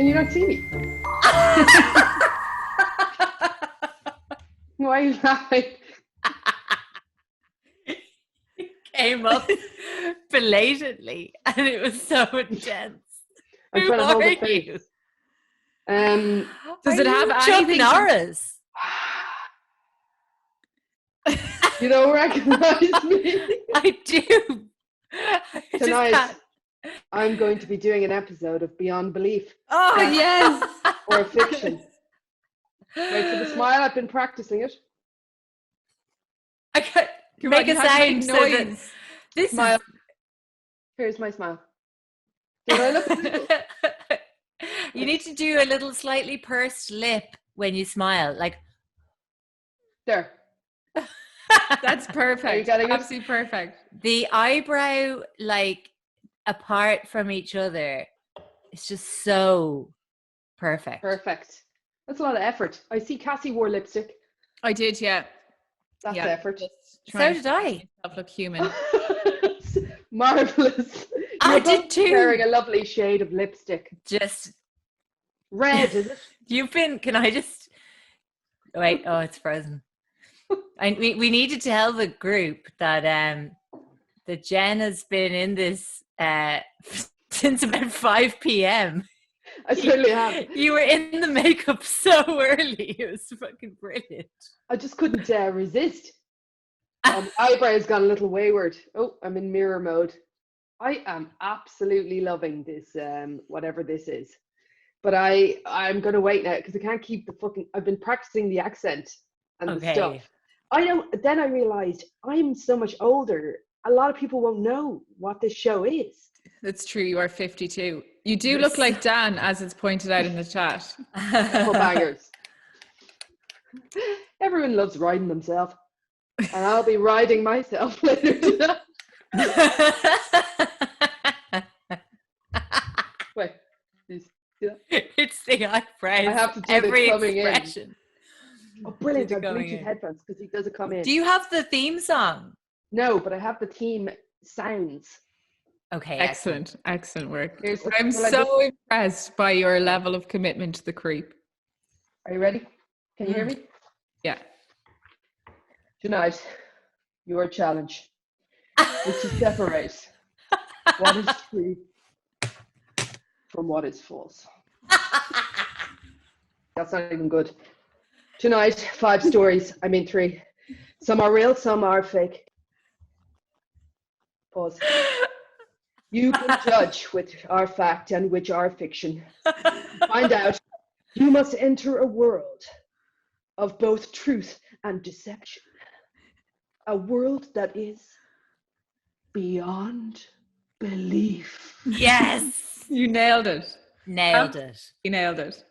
Can you not see me? Why are you laughing? Came up belatedly and it was so intense. I'm trying to hold a face. Does it have anything? Chuck Norris? You don't recognize me? I do. I just Tonight, can't. I'm going to be doing an episode of Beyond Belief Oh, yes. or fiction. Wait for the smile. I've been practicing it. I can't Come make on, a you have to sound make so that noise. this Smile. Here's my smile. Did I look beautiful? You need to do a little slightly pursed lip when you smile, like There. That's perfect. Are you getting it? Absolutely perfect. the eyebrow, like apart from each other. It's just so perfect. Perfect. That's a lot of effort. I see Cassie wore lipstick. I did, yeah. That's Yeah. effort. Just So trying did to I. make myself look human. Marvelous. I You're did both too. wearing a lovely shade of lipstick. Just Red, is it? you've been. Can I just wait? Oh, it's frozen. We need to tell the group that that Jen has been in this since about 5 p.m. I certainly have. You were in the makeup so early. It was fucking brilliant. I just couldn't resist. Eyebrows gone a little wayward. Oh, I'm in mirror mode. I am absolutely loving this, whatever this is. But I'm going to wait now because I can't keep the fucking... I've been practicing the accent and the stuff. Then I realized I'm so much older. A lot of people won't know what this show is. That's true. You are 52. You do look like Dan, as it's pointed out in the chat. Couple bangers. Everyone loves riding themselves. And I'll be riding myself later tonight. Wait. You see that? It's the eyebrows. I have to do every the coming expression. Oh, brilliant. Do I the have coming Bluetooth in. headphones because he doesn't come in. Do you have the theme song? No, but I have the team sounds. Okay, Excellent. Excellent work. Here's the- I'm will I so impressed by your level of commitment to the creep. Are you ready? Can you hear me? Yeah. Tonight, your challenge is to separate what is true from what is false. That's not even good. Tonight, 5 stories. I mean 3. Some are real, some are fake. Pause. You can judge which are fact and which are fiction. Find out. You must enter a world of both truth and deception. A world that is beyond belief. Yes. You nailed it. Nailed it. You nailed it.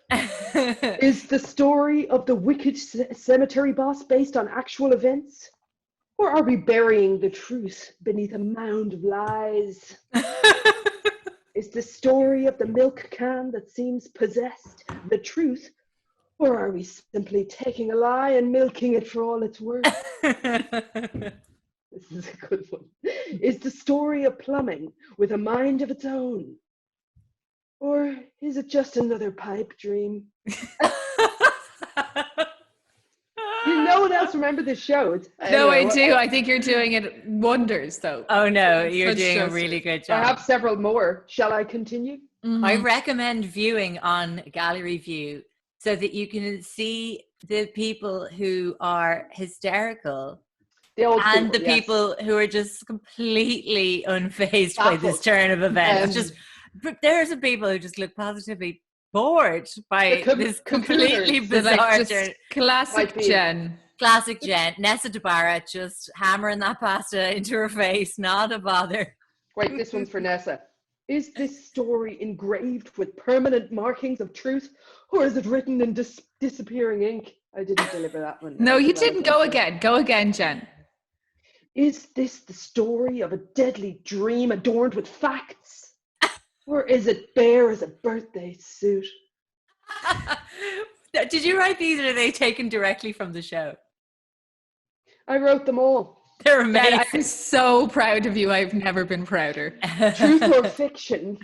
Is the story of the wicked cemetery boss based on actual events? Or are we burying the truth beneath a mound of lies? Is the story of the milk can that seems possessed the truth? Or are we simply taking a lie and milking it for all it's worth? This is a good one. Is the story of plumbing with a mind of its own? Or is it just another pipe dream? No one else remember this show. No, I Anyway, do. I think you're doing it wonders, though. Oh no, It's you're such doing a justice. really good I job. have several more. Shall I continue? I recommend viewing on Gallery View so that you can see the people who are hysterical The old and the yes. people who are just completely unfazed by this Baffled. turn of events. There are some people who just look positively bored by this completely computers. They're bizarre like just turn. classic Might be. Jen. Classic Jen, Nessa DeBarra just hammering that pasta into her face, not a bother. Wait, this one's for Nessa. Is this story engraved with permanent markings of truth, or is it written in disappearing ink? I didn't deliver that one. No, you didn't. Go again. Go again, Jen. Is this the story of a deadly dream adorned with facts? Or is it bare as a birthday suit? Did you write these, or are they taken directly from the show? I wrote them all. They're Jen, amazing. I'm so proud of you. I've never been prouder. Truth or fiction?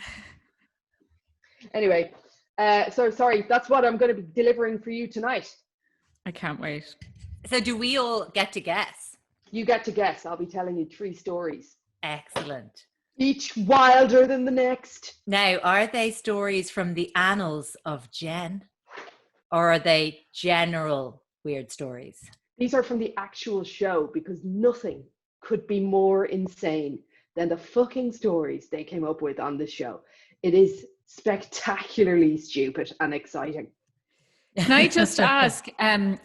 Anyway, So sorry, that's what I'm going to be delivering for you tonight. I can't wait. So do we all get to guess? You get to guess. I'll be telling you 3 stories, Excellent. each wilder than the next. Now, are they stories from the annals of Jen? Or are they general weird stories? These are from the actual show because nothing could be more insane than the fucking stories they came up with on this show. It is spectacularly stupid and exciting. Can I just ask,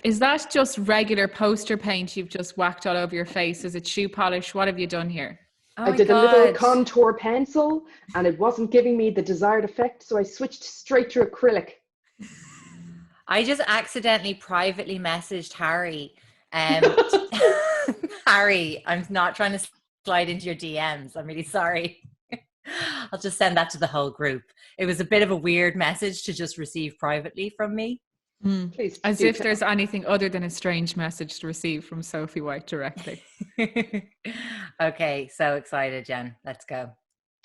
is that just regular poster paint you've just whacked all over your face? Is it shoe polish? What have you done here? Oh I my did a little God. contour pencil and it wasn't giving me the desired effect, so I switched straight to acrylic. I just accidentally privately messaged Harry. Harry, I'm not trying to slide into your DMs. I'm really sorry. I'll just send that to the whole group. It was a bit of a weird message to just receive privately from me. Please. As do if tell. there's anything other than a strange message to receive from Sophie White directly. Okay, so excited, Jen. Let's go.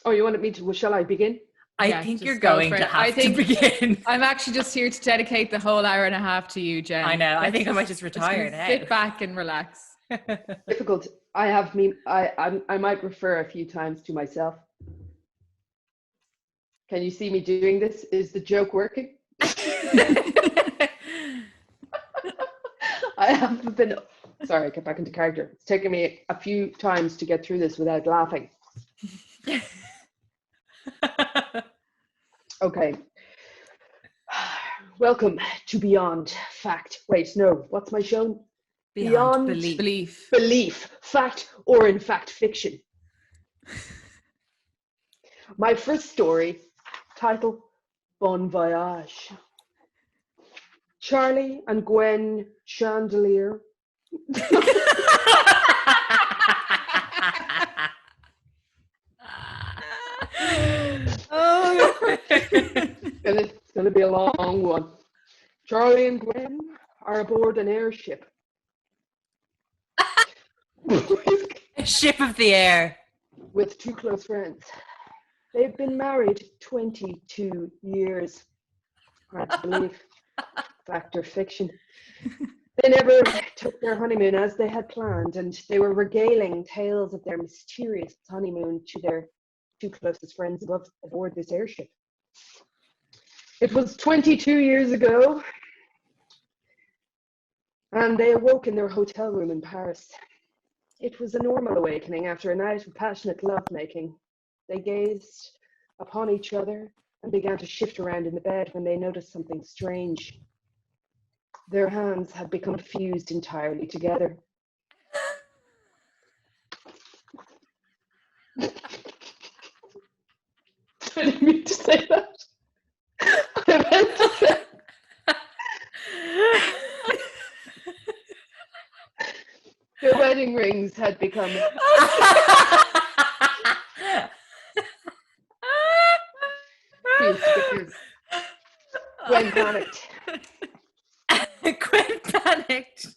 Oh, you wanted me to? Well, shall I begin? I Yeah, think just you're go going for to it. I have to think- begin. I'm actually just here to dedicate the whole hour and a half to you, Jen. I know. I Let's think I might just retire gonna now. Sit back and relax. Difficult. I might refer a few times to myself. Can you see me doing this? Is the joke working? I haven't been. Sorry, I get back into character. It's taken me a few times to get through this without laughing. Okay. Welcome to Beyond Fact. Wait, no. What's my show? Beyond Belief. Belief. Belief, fact, or in fact, fiction. My first story, title, Bon Voyage. Charlie and Gwen Chandelier. Oh. It's going to be a long one. Charlie and Gwen are aboard an airship. Ship of the air. With 2 close friends. They've been married 22 years. Hard to believe. Fact or fiction. They never took their honeymoon as they had planned, and they were regaling tales of their mysterious honeymoon to their 2 closest friends aboard this airship. It was 22 years ago, and they awoke in their hotel room in Paris. It was a normal awakening after a night of passionate lovemaking. They gazed upon each other and began to shift around in the bed when they noticed something strange. Their hands had become fused entirely together. I didn't mean to say that. I meant to say their wedding rings had become fused together. Gwen panicked. Gwen panicked.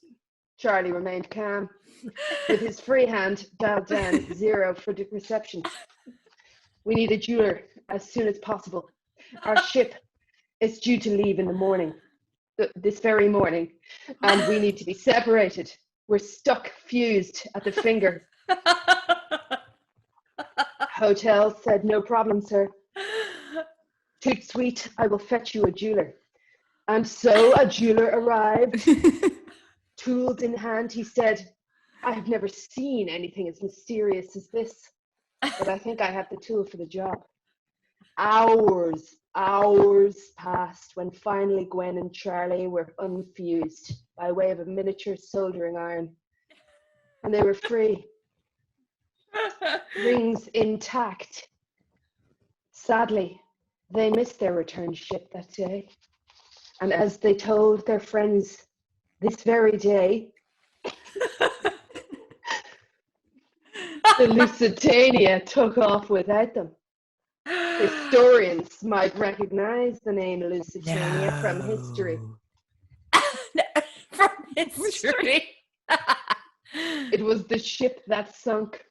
Charlie remained calm. With his free hand dialed down 0 for the reception. We need a jeweler as soon as possible. Our ship is due to leave in the morning, this very morning, and we need to be separated. We're stuck, fused at the finger. Hotel said, no problem, sir. Toot sweet, I will fetch you a jeweler. And so a jeweler arrived. Tools in hand, he said, I have never seen anything as mysterious as this, but I think I have the tool for the job. Hours passed when finally Gwen and Charlie were unfused by way of a miniature soldering iron, and they were free. Rings intact. Sadly, they missed their return ship that day, and as they told their friends this very day, the Lusitania took off without them. Historians might recognize the name Lusitania from history. From history. It was the ship that sunk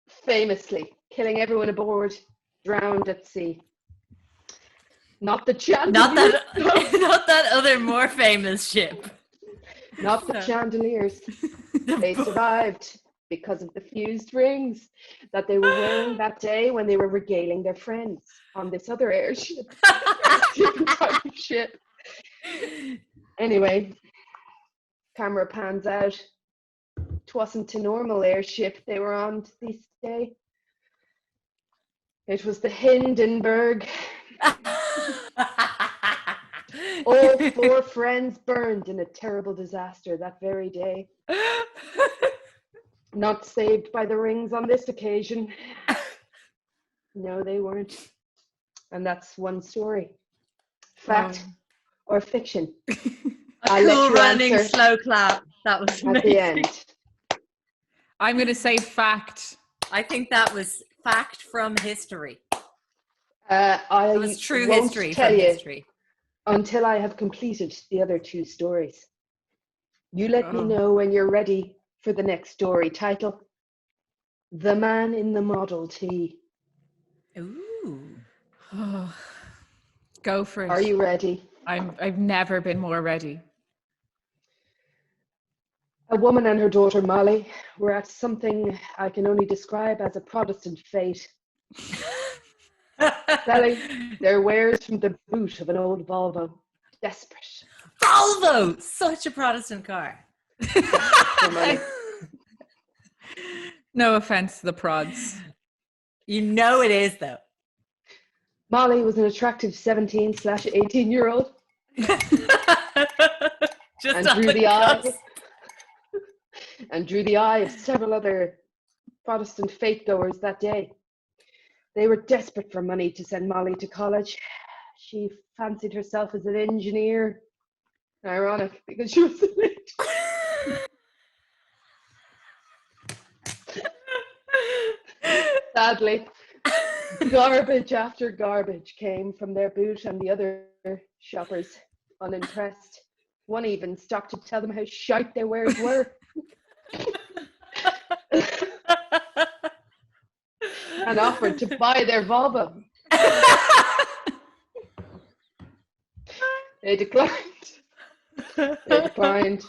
famously, killing everyone aboard, drowned at sea. Not the chandeliers. Not that, not that other more famous ship. Not the chandeliers. They The- survived because of the fused rings that they were wearing that day when they were regaling their friends on this other airship. Different type of ship. Anyway, camera pans out. It wasn't a normal airship they were on this day. It was the Hindenburg. All 4 friends burned in a terrible disaster that very day. Not saved by the rings on this occasion. No, they weren't. And that's one story. Fact or fiction? I'll let Cool you running answer slow clap. That was at amazing. the end. I'm going to say fact. I think that was fact from history. I It was true won't history tell from you history. until I have completed the other 2 stories. You let me Oh. know when you're ready for the next story. Title: The Man in the Model T. Ooh. Oh, go for it. Are you ready? I've never been more ready. A woman and her daughter Molly were at something I can only describe as a Protestant fete, selling their wares from the boot of an old Volvo. Desperate Volvo! Such a Protestant car. for money. No offense to the prods. You know it is, though. Molly was an attractive 17/18-year-old Just and on drew the eye cusp. of several other Protestant faith-goers that day. They were desperate for money to send Molly to college. She fancied herself as an engineer. Ironic, because she was sadly, garbage after garbage came from their boot, and the other shoppers, unimpressed. One even stopped to tell them how shite their wares were. And offered to buy their Volvo. They declined. They declined.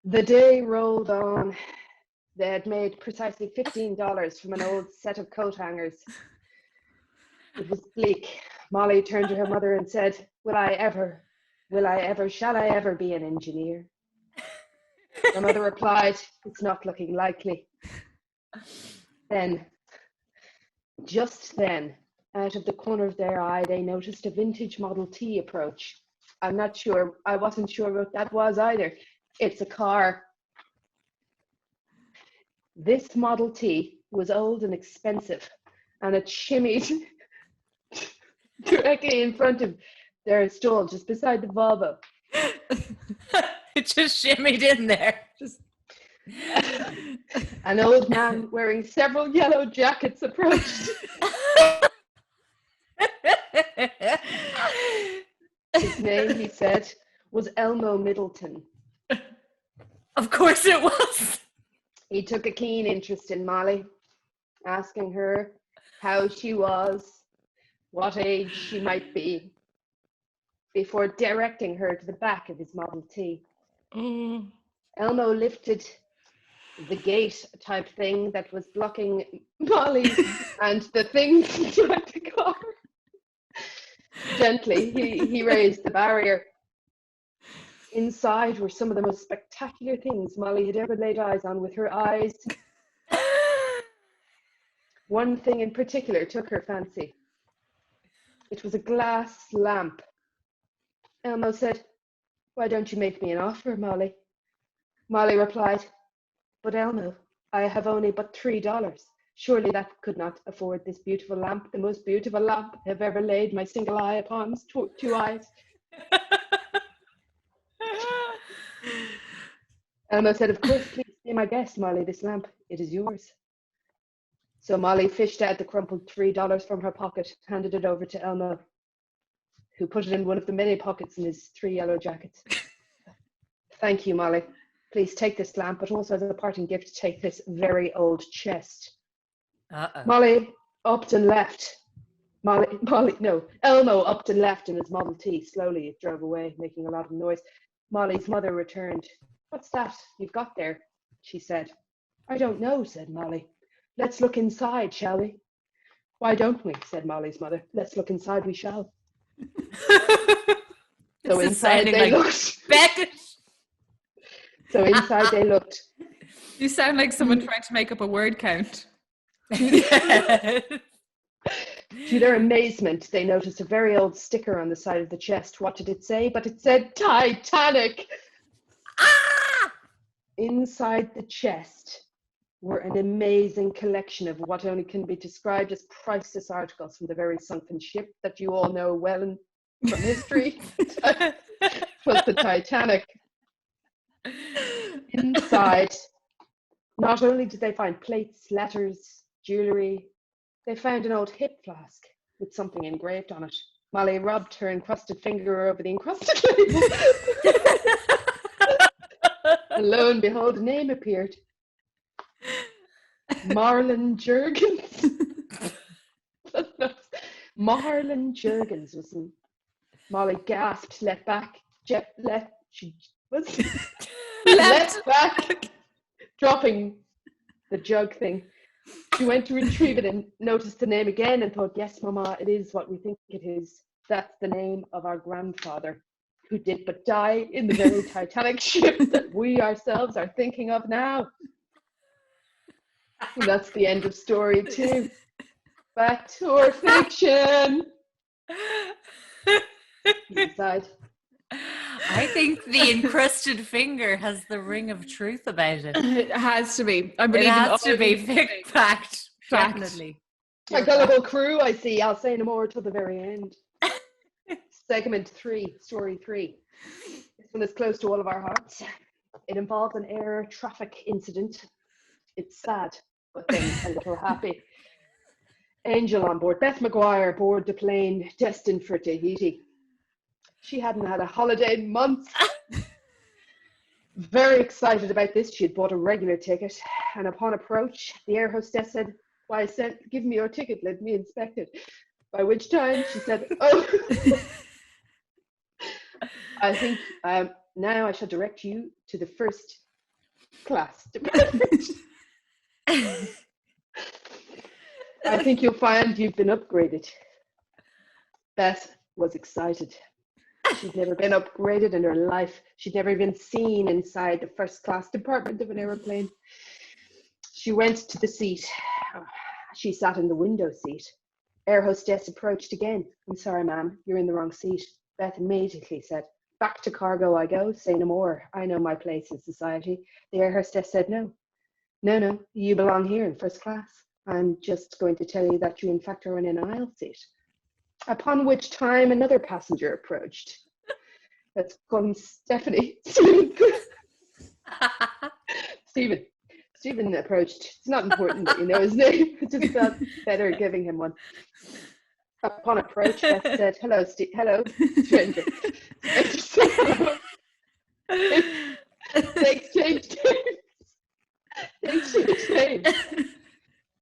The day rolled on. They had made precisely $15 from an old set of coat hangers. It was bleak. Molly turned to her mother and said, shall I ever be an engineer? Her mother replied, it's not looking likely. Then, just then, out of the corner of their eye, they noticed a vintage Model T approach. I wasn't sure what that was either. It's a car. This Model T was old and expensive, and it shimmied directly in front of their stall, just beside the Volvo. It just shimmied in there. Just An old man wearing several yellow jackets approached. His name, he said, was Elmo Middleton. Of course it was. He took a keen interest in Molly, asking her how she was, what age she might be, before directing her to the back of his Model T. Elmo lifted the gate type thing that was blocking Molly and the things inside the car. Gently, he raised the barrier. Inside were some of the most spectacular things Molly had ever laid eyes on with her eyes. One thing in particular took her fancy. It was a glass lamp. Elmo said, why don't you make me an offer, Molly? Molly replied, but Elmo, I have only but $3. Surely that could not afford this beautiful lamp, the most beautiful lamp I have ever laid my single eye upon, 2 eyes. Elmo said, of course, please be my guest, Molly, this lamp, it is yours. So Molly fished out the crumpled $3 from her pocket, handed it over to Elmo, who put it in one of the many pockets in his 3 yellow jackets. Thank you, Molly. Please take this lamp, but also as a parting gift, take this very old chest. Uh-oh. Molly upped and left. Elmo upped and left in his Model T. Slowly it drove away, making a lot of noise. Molly's mother returned. "What's that you've got there?" she said. "I don't know," said Molly. "Let's look inside, shall we?" "Why don't we?" said Molly's mother. "Let's look inside, we shall." So This is inside sounding they like looked. Beckett. So inside they looked. You sound like someone trying to make up a word count. To their amazement, they noticed a very old sticker on the side of the chest. What did it say? But it said Titanic. Inside the chest were an amazing collection of what only can be described as priceless articles from the very sunken ship that you all know well from history. Was the Titanic. Inside, not only did they find plates, letters, jewellery, they found an old hip flask with something engraved on it. Molly rubbed her encrusted finger over the encrusted label. And lo and behold, a name appeared. Marlon Jurgens. Marlon Jurgens was in. Molly gasped, leapt back, dropping the jug thing. She went to retrieve it and noticed the name again and thought, "Yes, Mama, it is what we think it is. That's the name of our grandfather, who did but die in the very Titanic ship that we ourselves are thinking of now." And that's the end of story 2. Back to our fiction. Inside. I think the encrusted finger has the ring of truth about it. It has to be. I It believe has to be fact. fact. Fact. Definitely. My gullible crew, I see. I'll say no more till the very end. Segment 3, story 3. This one is close to all of our hearts. It involves an air traffic incident. It's sad, but then a little happy. Angel on board. Beth McGuire aboard the plane destined for Tahiti. She hadn't had a holiday in months. Very excited about this, she had bought a regular ticket, and upon approach, the air hostess said, "Why, give me your ticket, let me inspect it." By which time she said, "Oh, I think now I shall direct you to the first class department. I think you'll find you've been upgraded." Beth was excited. She'd never been upgraded in her life. She'd never been seen inside the first class department of an aeroplane. She went to the seat. She sat in the window seat. Air hostess approached again. "I'm sorry, ma'am, you're in the wrong seat." Beth immediately said, "Back to cargo I go, say no more. I know my place in society." The air hostess said, No, you belong here in first class. I'm just going to tell you that you in fact are in an aisle seat." Upon which time another passenger approached. Let's call him Stephanie. Stephen approached. It's not important that you know his name. It just felt better giving him one. Upon approach, Beth said, "Hello, hello, stranger." They exchanged names.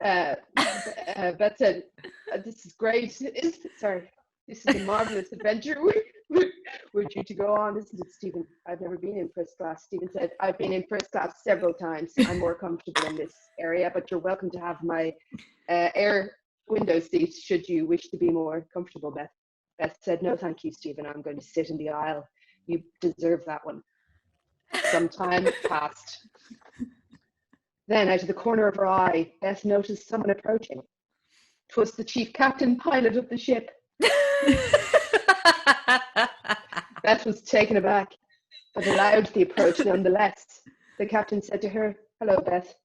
Beth said, "This is great. This is a marvelous adventure we're due to go on, isn't it, Stephen?" "I've never been in first class." Stephen said, "I've been in first class several times. I'm more comfortable in this area, but you're welcome to have my air window seat should you wish to be more comfortable." Beth said, "No, thank you, Stephen. I'm going to sit in the aisle. You deserve that one." Some time passed. Then, out of the corner of her eye, Beth noticed someone approaching. 'Twas the chief captain pilot of the ship. Beth was taken aback, but allowed the approach nonetheless. The captain said to her, "Hello, Beth.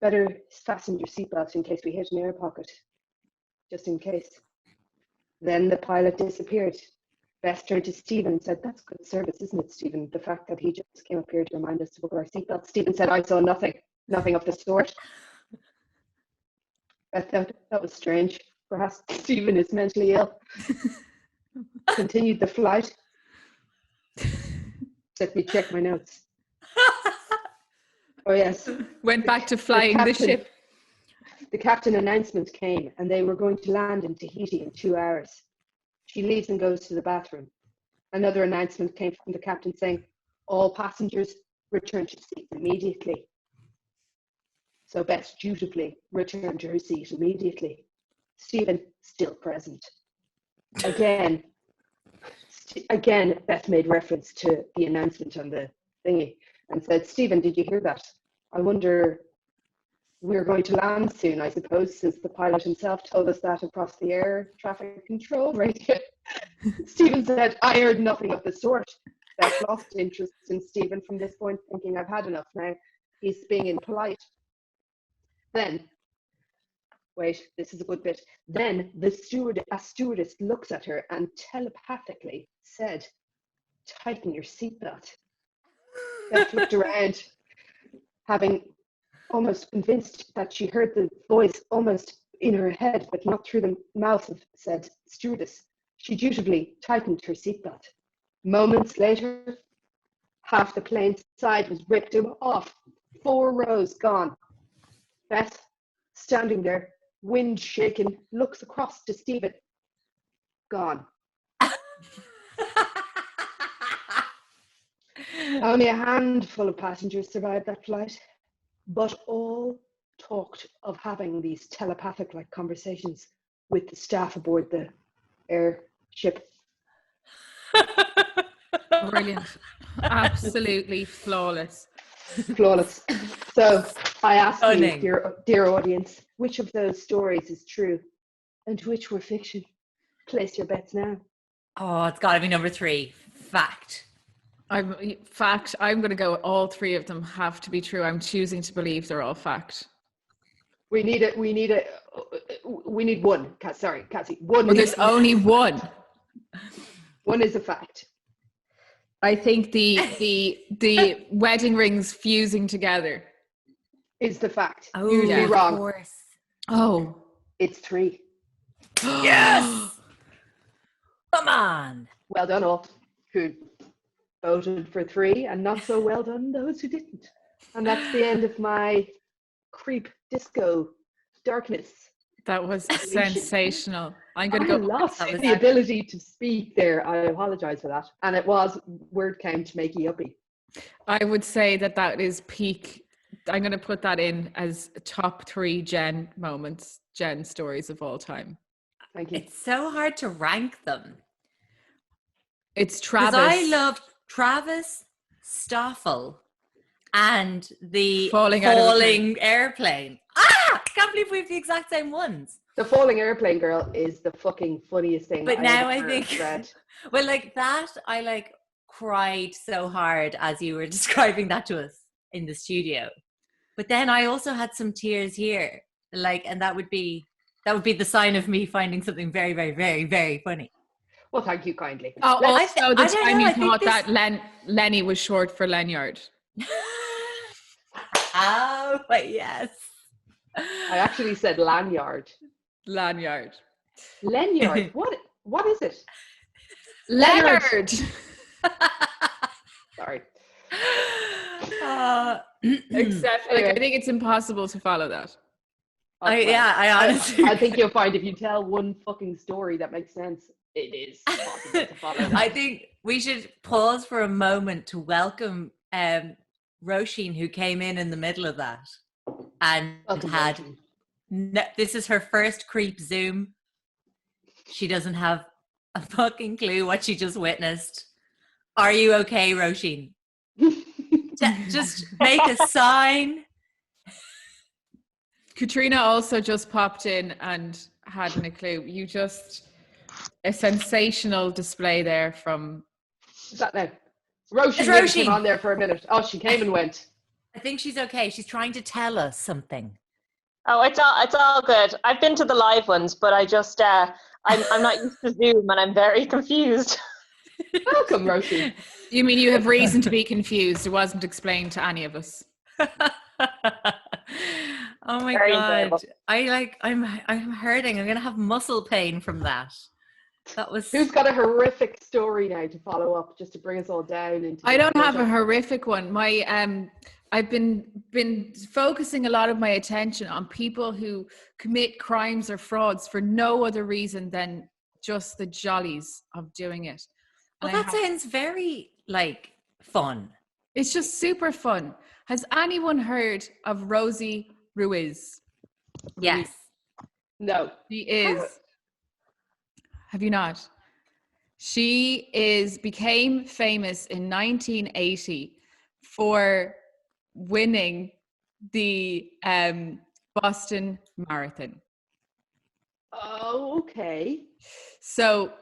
Better fasten your seatbelt in case we hit an air pocket. Just in case." Then the pilot disappeared. Beth turned to Stephen and said, "That's good service, isn't it, Stephen? The fact that he just came up here to remind us to book our seatbelts." Stephen said, "I saw nothing of the sort." Beth thought that was strange. Perhaps Stephen is mentally ill. Continued the flight. Let me check my notes. Oh yes. Went back to flying the ship. The captain announcement came and they were going to land in Tahiti in 2 hours. She leaves and goes to the bathroom. Another announcement came from the captain saying, all passengers return to seat immediately. So Beth dutifully returned to her seat immediately. Stephen still present. Again, Beth made reference to the announcement on the thingy and said, Stephen, did you hear that? I wonder, we're going to land soon, I suppose, since the pilot himself told us that across the air traffic control radio. Stephen said, I heard nothing of the sort. Beth lost interest in Stephen from this point, thinking, I've had enough now. He's being impolite. Then, wait, this is a good bit. Then a stewardess looks at her and telepathically said, tighten your seatbelt. Beth looked around, having almost convinced that she heard the voice almost in her head, but not through the mouth of said stewardess. She dutifully tightened her seatbelt. Moments later, half the plane's side was ripped off, 4 rows gone. Beth, standing there, wind shaken, looks across to Stephen. Gone. Only a handful of passengers survived that flight, but all talked of having these telepathic-like conversations with the staff aboard the airship. Brilliant. Absolutely flawless. Flawless. So I ask Stunning. you, dear audience, which of those stories is true and which were fiction? Place your bets now. Oh, it's got to be number 3. Fact. I'm going to go, all 3 of them have to be true. I'm choosing to believe they're all fact. We need one. Sorry, Cassie. One. Well, there's only one. One is a fact. I think the wedding rings fusing together Is the fact. Oh, You'd be of wrong. course. Oh. It's 3. Yes! Come on. Well done all who voted for 3, and not so well done those who didn't. And that's the end of my creep disco darkness. That was sensational. I'm going to I go. lost That was the ability to speak there. I apologize for that. And it was word count makey uppy. I would say that is peak. I'm going to put that in as top 3 Jen moments, Jen stories of all time. Thank you. It's so hard to rank them. It's Because Travis. I loved Travis, Stoffel, and the Falling out of a airplane. Ah! Can't believe we have the exact same ones. The falling airplane girl is the fucking funniest thing. But now I ever think, read. well, like that, I cried so hard as you were describing that to us in the studio. But then I also had some tears here, and that would be the sign of me finding something very, very, very, very funny. Well, thank you kindly. Oh, Let's- also the I don't time know, I you think thought this- that Lenny was short for Lenyard. Oh, but yes. I actually said lanyard. Lanyard. Lanyard. What is it? Leonard. Sorry. Except, Anyway. I think it's impossible to follow that. I honestly, I think you'll find if you tell one fucking story that makes sense, it is possible to follow that. I think we should pause for a moment to welcome Roisin, who came in the middle of that and Welcome, had. Roisin. This is her first creep Zoom. She doesn't have a fucking clue what she just witnessed. Are you okay, Roisin? Just make a sign. Katrina also just popped in and hadn't a clue. A sensational display there from. Is that now? Roisin It's really Roisin. came on there for a minute. Oh, she came and went. I think she's okay. She's trying to tell us something. Oh, it's all good. I've been to the live ones, but I just I'm not used to Zoom, and I'm very confused. Welcome, Roisin. You mean you have reason to be confused? It wasn't explained to any of us. Oh my Very god! enjoyable. I'm hurting. I'm gonna have muscle pain from that. That was Who's got a horrific story now to follow up, just to bring us all down into? I the don't have a pleasure? horrific one. I've been focusing a lot of my attention on people who commit crimes or frauds for no other reason than just the jollies of doing it. well, And that sounds very like fun. it's just super fun. Has anyone heard of Rosie Ruiz? Yes. No. She is. Have you not? She became famous in 1980 for winning the Boston Marathon. Oh, okay. So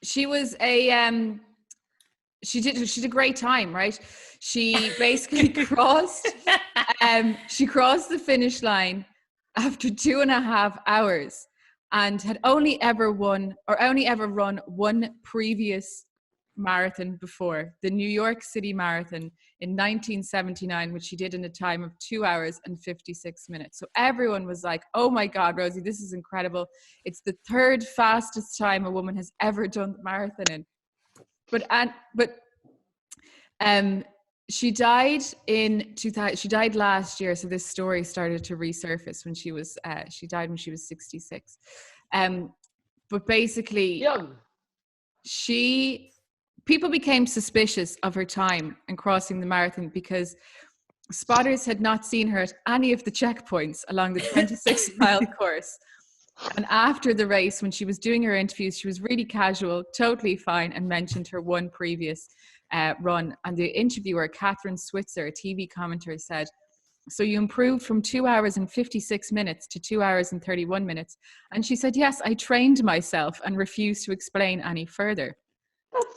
she was she did a great time, right? She basically crossed the finish line after 2.5 hours, and had only ever run one previous marathon before, the New York City Marathon in 1979, which she did in a time of 2 hours and 56 minutes. So everyone was like, oh my God, Rosie, this is incredible. It's the third fastest time a woman has ever done the marathon in. But she died in 2000. She died last year, so this story started to resurface when she died when she was 66. But basically, Young. people became suspicious of her time in crossing the marathon because spotters had not seen her at any of the checkpoints along the 26-mile course. And after the race, when she was doing her interviews, she was really casual, totally fine, and mentioned her one previous run. And the interviewer, Catherine Switzer, a TV commentator, said, so you improved from 2 hours and 56 minutes to 2 hours and 31 minutes. And she said, yes, I trained myself, and refused to explain any further.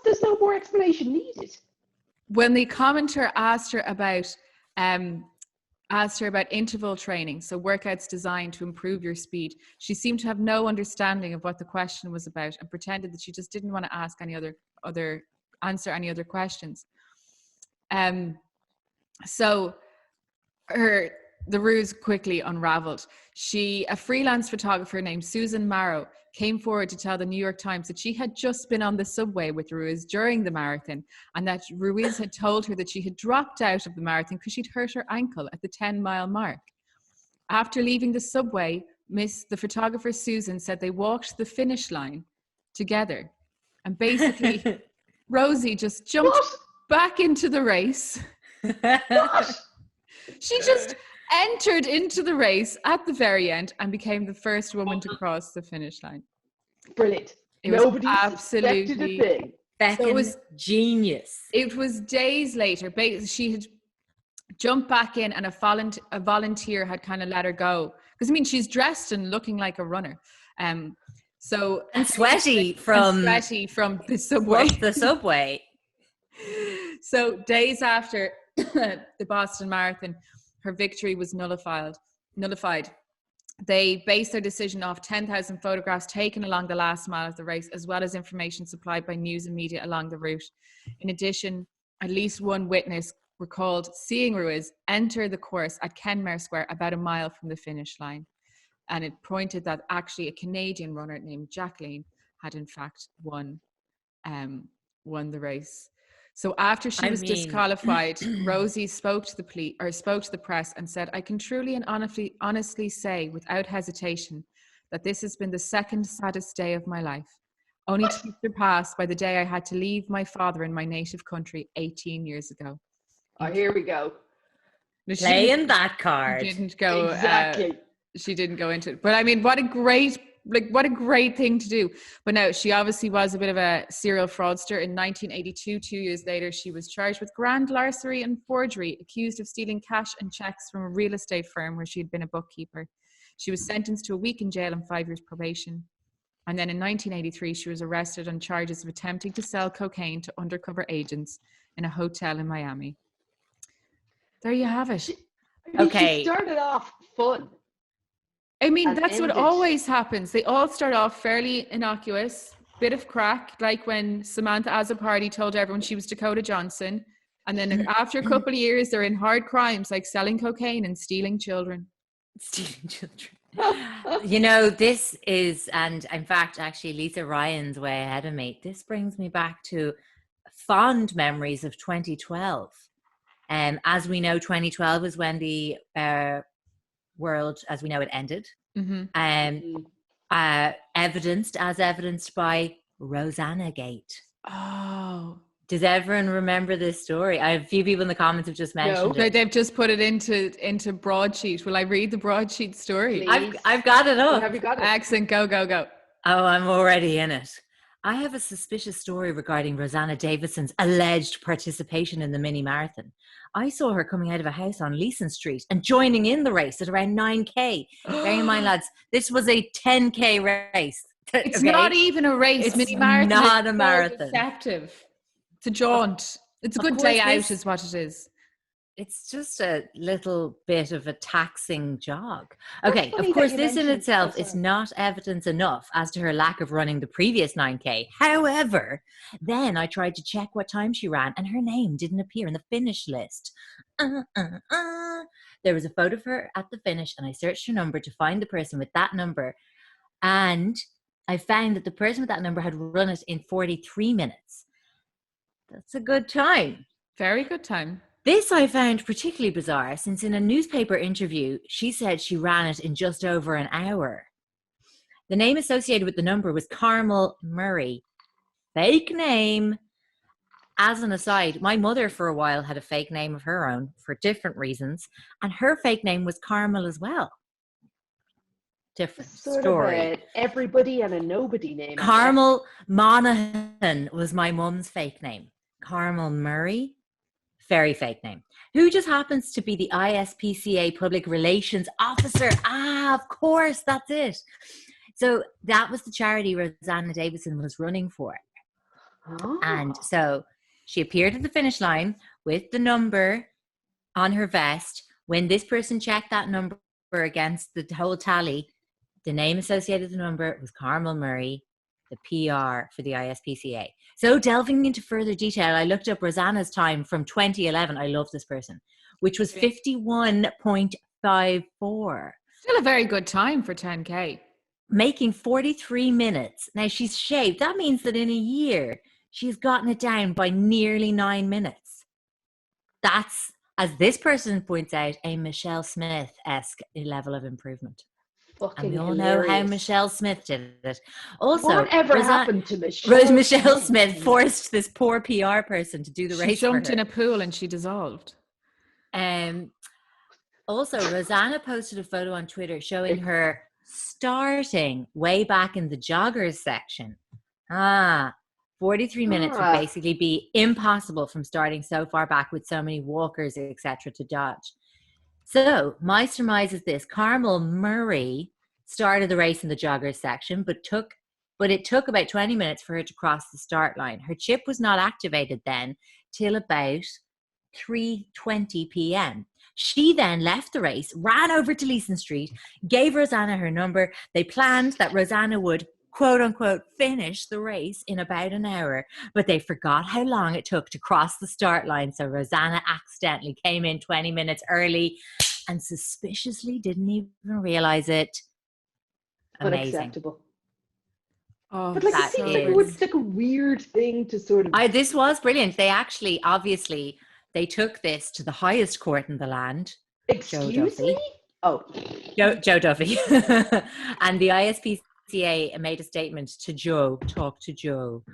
There's no more explanation needed. When the commentator asked her about interval training, so workouts designed to improve your speed, she seemed to have no understanding of what the question was about, and pretended that she just didn't want to ask answer any other questions. So the ruse quickly unraveled. A freelance photographer named Susan Marrow came forward to tell the New York Times that she had just been on the subway with Ruiz during the marathon, and that Ruiz had told her that she had dropped out of the marathon because she'd hurt her ankle at the 10-mile mark. After leaving the subway, the photographer Susan said they walked the finish line together. And basically, Rosie just jumped back into the race. She just entered into the race at the very end and became the first woman to cross the finish line. Brilliant. Nobody absolutely absolutely a thing. Beckin' genius. It was days later. She had jumped back in, and a volunteer had kind of let her go. Because, I mean, she's dressed and looking like a runner. And sweaty from the subway. The subway. So days after the Boston Marathon, her victory was nullified. They based their decision off 10,000 photographs taken along the last mile of the race, as well as information supplied by news and media along the route. In addition, at least one witness recalled seeing Ruiz enter the course at Kenmare Square about a mile from the finish line. And it pointed that actually a Canadian runner named Jacqueline had in fact won the race. So after she was disqualified, Rosie spoke to the press and said, I can truly and honestly say without hesitation that this has been the second saddest day of my life, only to be surpassed by the day I had to leave my father in my native country 18 years ago. Oh, here we go. Playing that card. Didn't go Exactly. She didn't go into it. But I mean, what a great thing to do. But no, she obviously was a bit of a serial fraudster. In 1982, 2 years later, she was charged with grand larceny and forgery, accused of stealing cash and checks from a real estate firm where she had been a bookkeeper. She was sentenced to a week in jail and 5 years probation. And then in 1983, she was arrested on charges of attempting to sell cocaine to undercover agents in a hotel in Miami. There you have it. Okay. She started off fun. I mean, And that's what ended. always happens. They all start off fairly innocuous, bit of crack, like when Samantha Azzopardi told everyone she was Dakota Johnson. And then after a couple of years, they're in hard crimes like selling cocaine and stealing children. Stealing children. You know, this is, and in fact, actually, Lisa Ryan's way ahead of me. This brings me back to fond memories of 2012. As we know, 2012 is when the world, as we know it, ended. Evidenced by Rosanna Gate. Oh. Does everyone remember this story? I have a few people in the comments have just mentioned it. They've just put it into broadsheet. Will I read the broadsheet story? I've got it up. Have you got it? Excellent. Go. Oh, I'm already in it. I have a suspicious story regarding Rosanna Davison's alleged participation in the mini marathon. I saw her coming out of a house on Leeson Street and joining in the race at around 9k. Bearing in mind, lads, this was a 10k race. It's not even a race. It's mini marathon. not a so marathon. Deceptive. It's a jaunt. It's a good day out, is what it is. It's just a little bit of a taxing jog. Okay, of course, this in mentioned- itself oh, is sorry. not evidence enough as to her lack of running the previous 9k. However, then I tried to check what time she ran and her name didn't appear in the finish list. There was a photo of her at the finish and I searched her number to find the person with that number. And I found that the person with that number had run it in 43 minutes. That's a good time. Very good time. This I found particularly bizarre since in a newspaper interview, she said she ran it in just over an hour. The name associated with the number was Carmel Murray. Fake name. As an aside, my mother for a while had a fake name of her own for different reasons, and her fake name was Carmel as well. Different Sort story. of a everybody and a nobody name. I guess. Carmel Monaghan was my mum's fake name. Carmel Murray, very fake name. Who just happens to be the ISPCA Public Relations Officer. Of course, that's it. So that was the charity Rosanna Davison was running for. Oh. And so she appeared at the finish line with the number on her vest. When this person checked that number against the whole tally, the name associated with the number was Carmel Murray, the PR for the ISPCA. So delving into further detail, I looked up Rosanna's time from 2011. I love this person, which was 51.54. Still a very good time for 10k. Making 43 minutes. Now she's shaved. That means that in a year, she's gotten it down by nearly 9 minutes. That's, as this person points out, a Michelle Smith-esque level of improvement. Fucking And we all know how hilarious. Michelle Smith did it. Also, Whatever happened to Michelle? Michelle Smith forced this poor PR person to do the She race jumped for in her. a pool and she dissolved. Also, Rosanna posted a photo on Twitter showing her starting way back in the joggers section. 43 minutes would basically be impossible from starting so far back with so many walkers, etc., to dodge. So my surmise is this: Carmel Murray started the race in the joggers section, but it took about 20 minutes for her to cross the start line. Her chip was not activated then till about 3:20 p.m. She then left the race, ran over to Leeson Street, gave Rosanna her number. They planned that Rosanna would, quote unquote, finish the race in about an hour, but they forgot how long it took to cross the start line. So Rosanna accidentally came in 20 minutes early and suspiciously didn't even realize it. Amazing. Unacceptable. Oh, But like, That it seems like is- it's like a weird thing to sort of. This was brilliant. They actually, obviously, they took this to the highest court in the land. Excuse Duffy. me? Oh. Joe Duffy. And the ISPCA made a statement to Joe. Talk to Joe.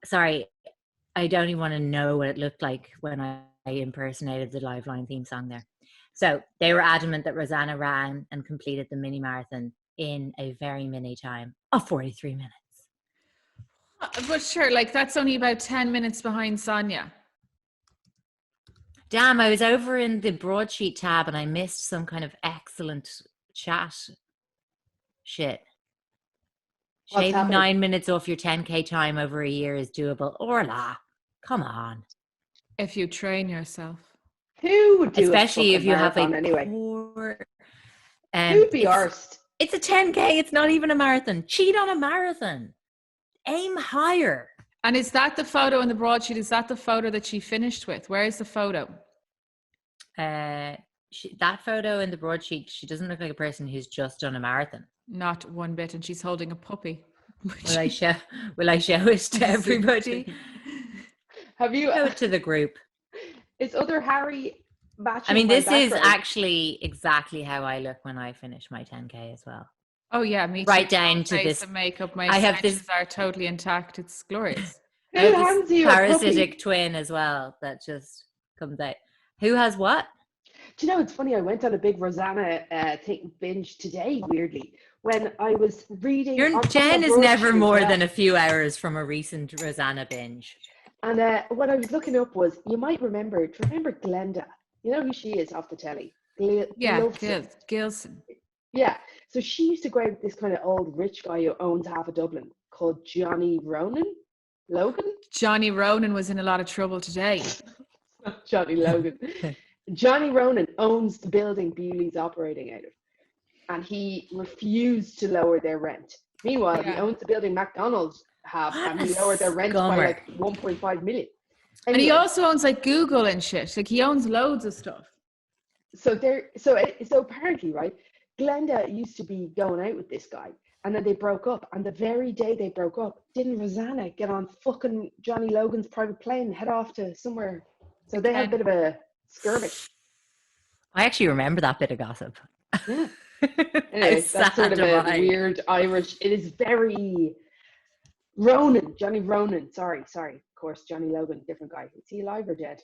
Sorry, I don't even want to know what it looked like when I impersonated the Liveline theme song there. So they were adamant that Rosanna ran and completed the mini marathon in a very mini time of 43 minutes. but sure, like that's only about 10 minutes behind Sonia. Damn, I was over in the broadsheet tab and I missed some kind of excellent chat shit. What's Shaving happening? 9 minutes off your 10k time over a year is doable. Orla, come on. If you train yourself. Who would do Especially a if you have a marathon anyway? poor... Who'd be it's, arsed? it's a 10k, it's not even a marathon. Cheat on a marathon. Aim higher. And is that the photo in the broadsheet? Is that the photo that she finished with? Where is the photo? that photo in the broadsheet, she doesn't look like a person who's just done a marathon. Not one bit, and she's holding a puppy. Will I show it to everybody? Have you? Show it to the group. Is other Harry matching? I mean, my this is background? actually exactly how I look when I finish my 10K as well. Oh yeah, me too. Right down to Face this. and makeup. My I have this- extensions are totally intact. It's glorious. Who I have hands this you a parasitic puppy? twin as well that just comes out. Who has what? Do you know, it's funny, I went on a big Rosanna binge today, weirdly, when I was reading. Jen is never more than a few hours from a recent Rosanna binge. And what I was looking up was, you might remember, do you remember Glenda? You know who she is off the telly? Yeah, Gilson. Gilson. Yeah, so she used to go out with this kind of old rich guy who owns half of Dublin called Johnny Logan? Johnny Ronan was in a lot of trouble today. Johnny Logan. Johnny Ronan owns the building Bewley's operating out of, and he refused to lower their rent. Meanwhile, he owns the building McDonald's have, and he lowered their rent by like 1.5 million. And he Anyway, also owns like Google and shit. Like he owns loads of stuff. so apparently, right, Glenda used to be going out with this guy, and then they broke up. And the very day they broke up, didn't Rosanna get on fucking Johnny Logan's private plane and head off to somewhere? So they had a bit of a skirmish. I actually remember that bit of gossip. Yeah. Anyway, that's sort of a weird Irish. It is very Johnny Ronan. Sorry. Of course, Johnny Logan, different guy. Is he alive or dead?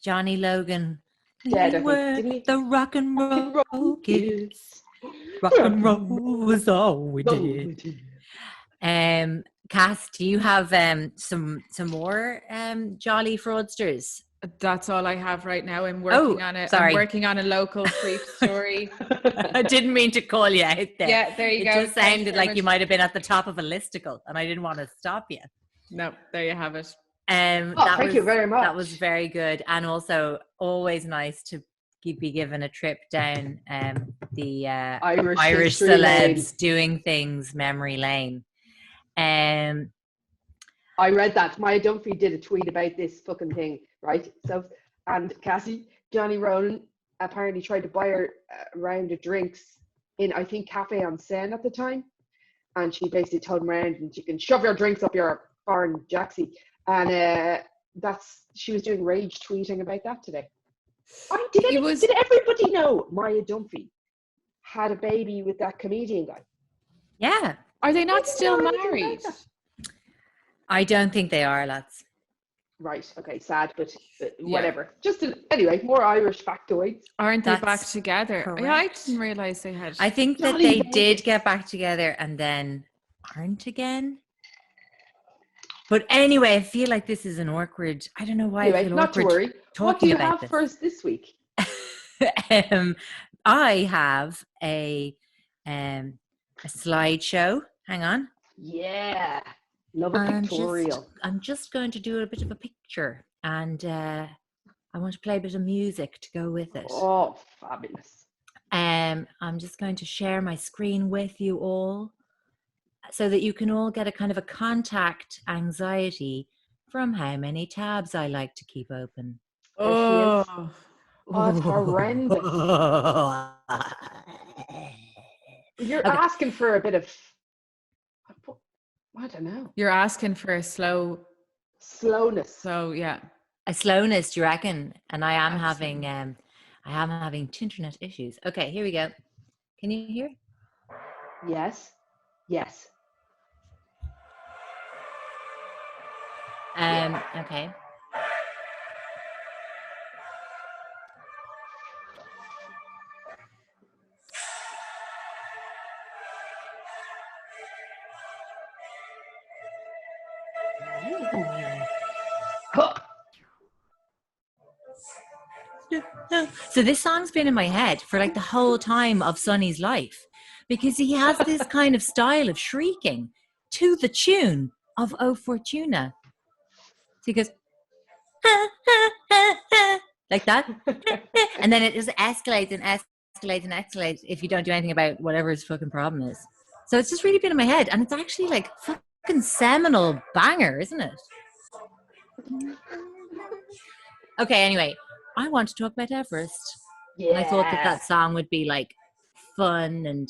Johnny Logan. Dead, I We think. were Didn't he? the rock and roll kids. Rock and roll was all we did. Cass, do you have some more jolly fraudsters? That's all I have right now. I'm working on it. Sorry. I'm working on a local creep story. I didn't mean to call you out there. Yeah, there you go. It just Thanks sounded very like you much. might have been at the top of a listicle, and I didn't want to stop you. No, there you have it. Thank you very much. That was very good, and also always nice to be given a trip down the Irish history celebs lane. doing things memory lane. I read that. Maya Dunphy did a tweet about this fucking thing, right? So, and Cassie, Johnny Ronan apparently tried to buy her a round of drinks in, I think, Cafe on Seine at the time. And she basically told him around, and you can shove your drinks up your foreign jacksie. And she was doing rage tweeting about that today. Did everybody know Maya Dunphy had a baby with that comedian guy? Yeah. Are they not still married? I don't think they are, lads. Right. Okay. Sad, but whatever. Anyway, more Irish factoids. Aren't they That's back together? correct. Yeah, I didn't realize they had. I think that Jolly they baby. did get back together and then aren't again. But anyway, I feel like this is an awkward. I don't know why I Anyway, feel not to awkward worry. What do talking you about have this. for us this week? I have a slideshow. Hang on. Yeah. Love a pictorial. I'm just going to do a bit of a picture, and I want to play a bit of music to go with it. Oh, fabulous. I'm just going to share my screen with you all so that you can all get a kind of a contact anxiety from how many tabs I like to keep open. Oh, Oh, it's horrendous. You're Okay. asking for a bit of, I don't know, you're asking for a slow. slowness. So yeah. A slowness, do you reckon? And I am Absolutely. having internet issues. Okay, here we go. Can you hear? Yes. Yes. Okay. Huh. So this song's been in my head for like the whole time of Sonny's life, because he has this kind of style of shrieking to the tune of O Fortuna. So he goes like that, and then it just escalates and escalates and escalates if you don't do anything about whatever his fucking problem is. So it's just really been in my head, and it's actually like fucking seminal banger, isn't it? Okay, anyway, I want to talk about Everest. Yeah. And I thought that song would be like fun and,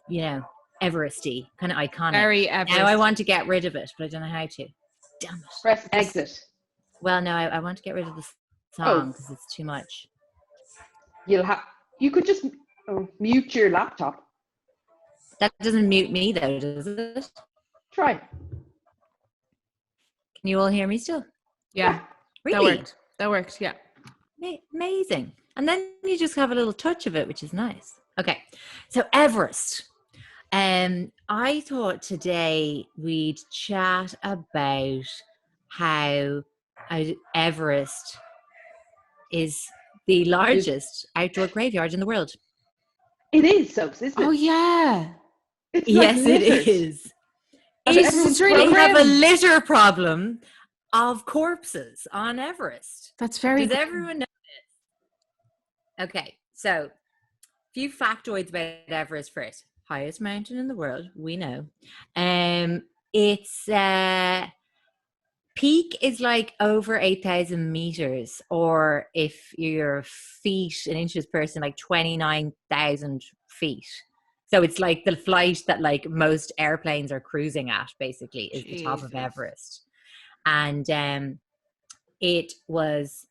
you know, Everesty, kind of iconic. Very Everest. Now I want to get rid of it, but I don't know how to. Damn it. Press exit. Well, no, I want to get rid of the song because it's too much. You could just mute your laptop. That doesn't mute me though, does it? Try. Can you all hear me still? Yeah. Really? That worked. Yeah. Amazing. And then you just have a little touch of it, which is nice. Okay. So Everest. I thought today we'd chat about how Everest is the largest outdoor graveyard in the world. It is, Soaps, isn't it? Oh yeah. It's Yes, like it littered. is. It's really They have a grim. litter problem of corpses on Everest. That's very Does grim. everyone know this? Okay, so few factoids about Everest first. Highest mountain in the world, we know. Its peak is like over 8,000 meters, or if you're feet and inches person, like 29,000 feet. So it's like the flight that like most airplanes are cruising at, basically, is the top of Jesus. Everest. And it was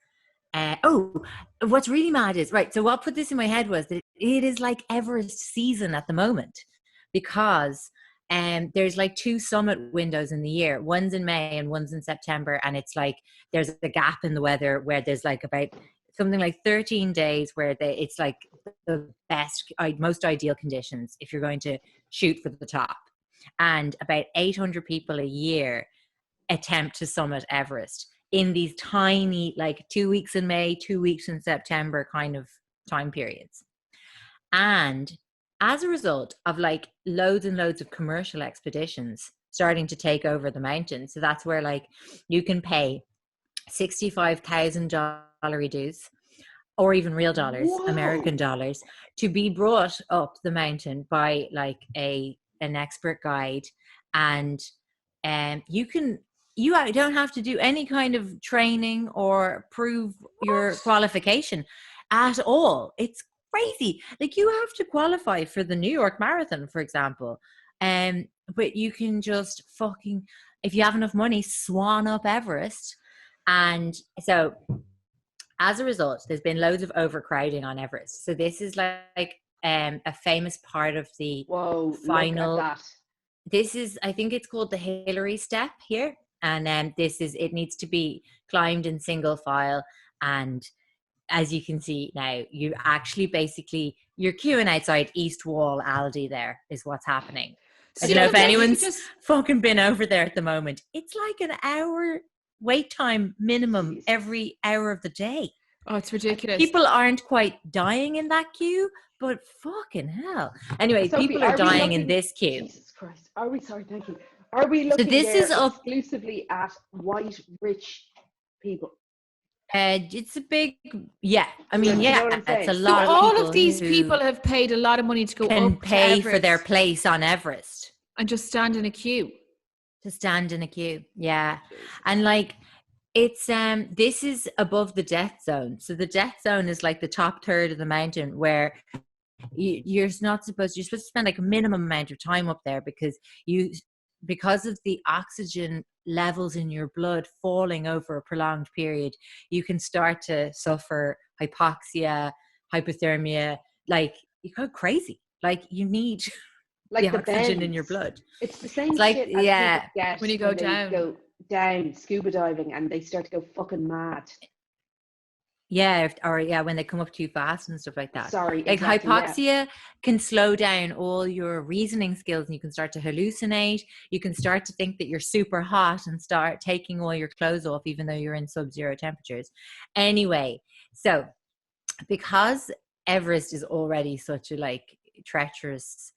what's really mad is, right, so what put this in my head was that it is like Everest season at the moment, because there's like 2 summit windows in the year. One's in May and one's in September, and it's like there's a gap in the weather where there's like about something like 13 days where it's like the best, most ideal conditions if you're going to shoot for the top. And about 800 people a year attempt to summit Everest in these tiny, like 2 weeks in May, 2 weeks in September kind of time periods. And as a result of like loads and loads of commercial expeditions starting to take over the mountain, so that's where like you can pay $65,000 dues, or even real dollars, Whoa. American dollars, to be brought up the mountain by like an expert guide. And you don't have to do any kind of training or prove your qualification at all. It's crazy. Like, you have to qualify for the New York Marathon, for example. But you can just fucking, if you have enough money, swan up Everest. And so as a result, there's been loads of overcrowding on Everest. So this is like a famous part of the final. Look at that. This is, I think it's called the Hillary Step here. And it needs to be climbed in single file. And as you can see now, you actually basically, you're queuing outside East Wall Aldi there is what's happening. I don't know if anyone's fucking been over there at the moment. It's like an hour wait time minimum every hour of the day. Oh, it's ridiculous. People aren't quite dying in that queue, but fucking hell. Anyway, Sophie, people are dying in this queue. Jesus Christ. Are we, sorry, thank you. Are we looking exclusively at white, rich people? It's a big, yeah. I mean, You know yeah, what I'm it's a saying? lot of all people of these who people have paid a lot of money to go can up pay to for Everest their place on Everest. and just stand in a queue. To stand in a queue, yeah. And like, it's this is above the death zone. So the death zone is like the top third of the mountain, where you're supposed to spend like a minimum amount of time up there, because of the oxygen levels in your blood falling over a prolonged period. You can start to suffer hypoxia, hypothermia, like you go crazy. Like, you need Like the the oxygen in bends. your blood. It's the same Like, shit as yeah, people get when you go they down. go down scuba diving and they start to go fucking mad. Yeah, when they come up too fast and stuff like that. Sorry, Like, exactly, hypoxia can slow down all your reasoning skills, and you can start to hallucinate. You can start to think that you're super hot and start taking all your clothes off, even though you're in sub-zero temperatures. Anyway, so because Everest is already such a like treacherous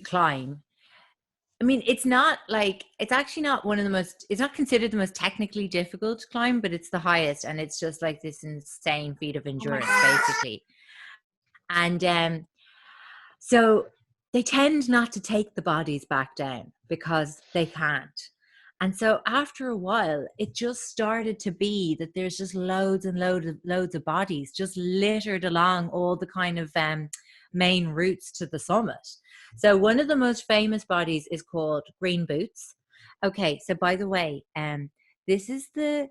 climb, I mean, it's actually not it's not considered the most technically difficult climb, but it's the highest, and it's just like this insane feat of endurance, basically. And so they tend not to take the bodies back down because they can't. And so after a while, it just started to be that there's just loads and loads of bodies just littered along all the kind of main routes to the summit. So one of the most famous bodies is called Green Boots. Okay, so by the way, this is the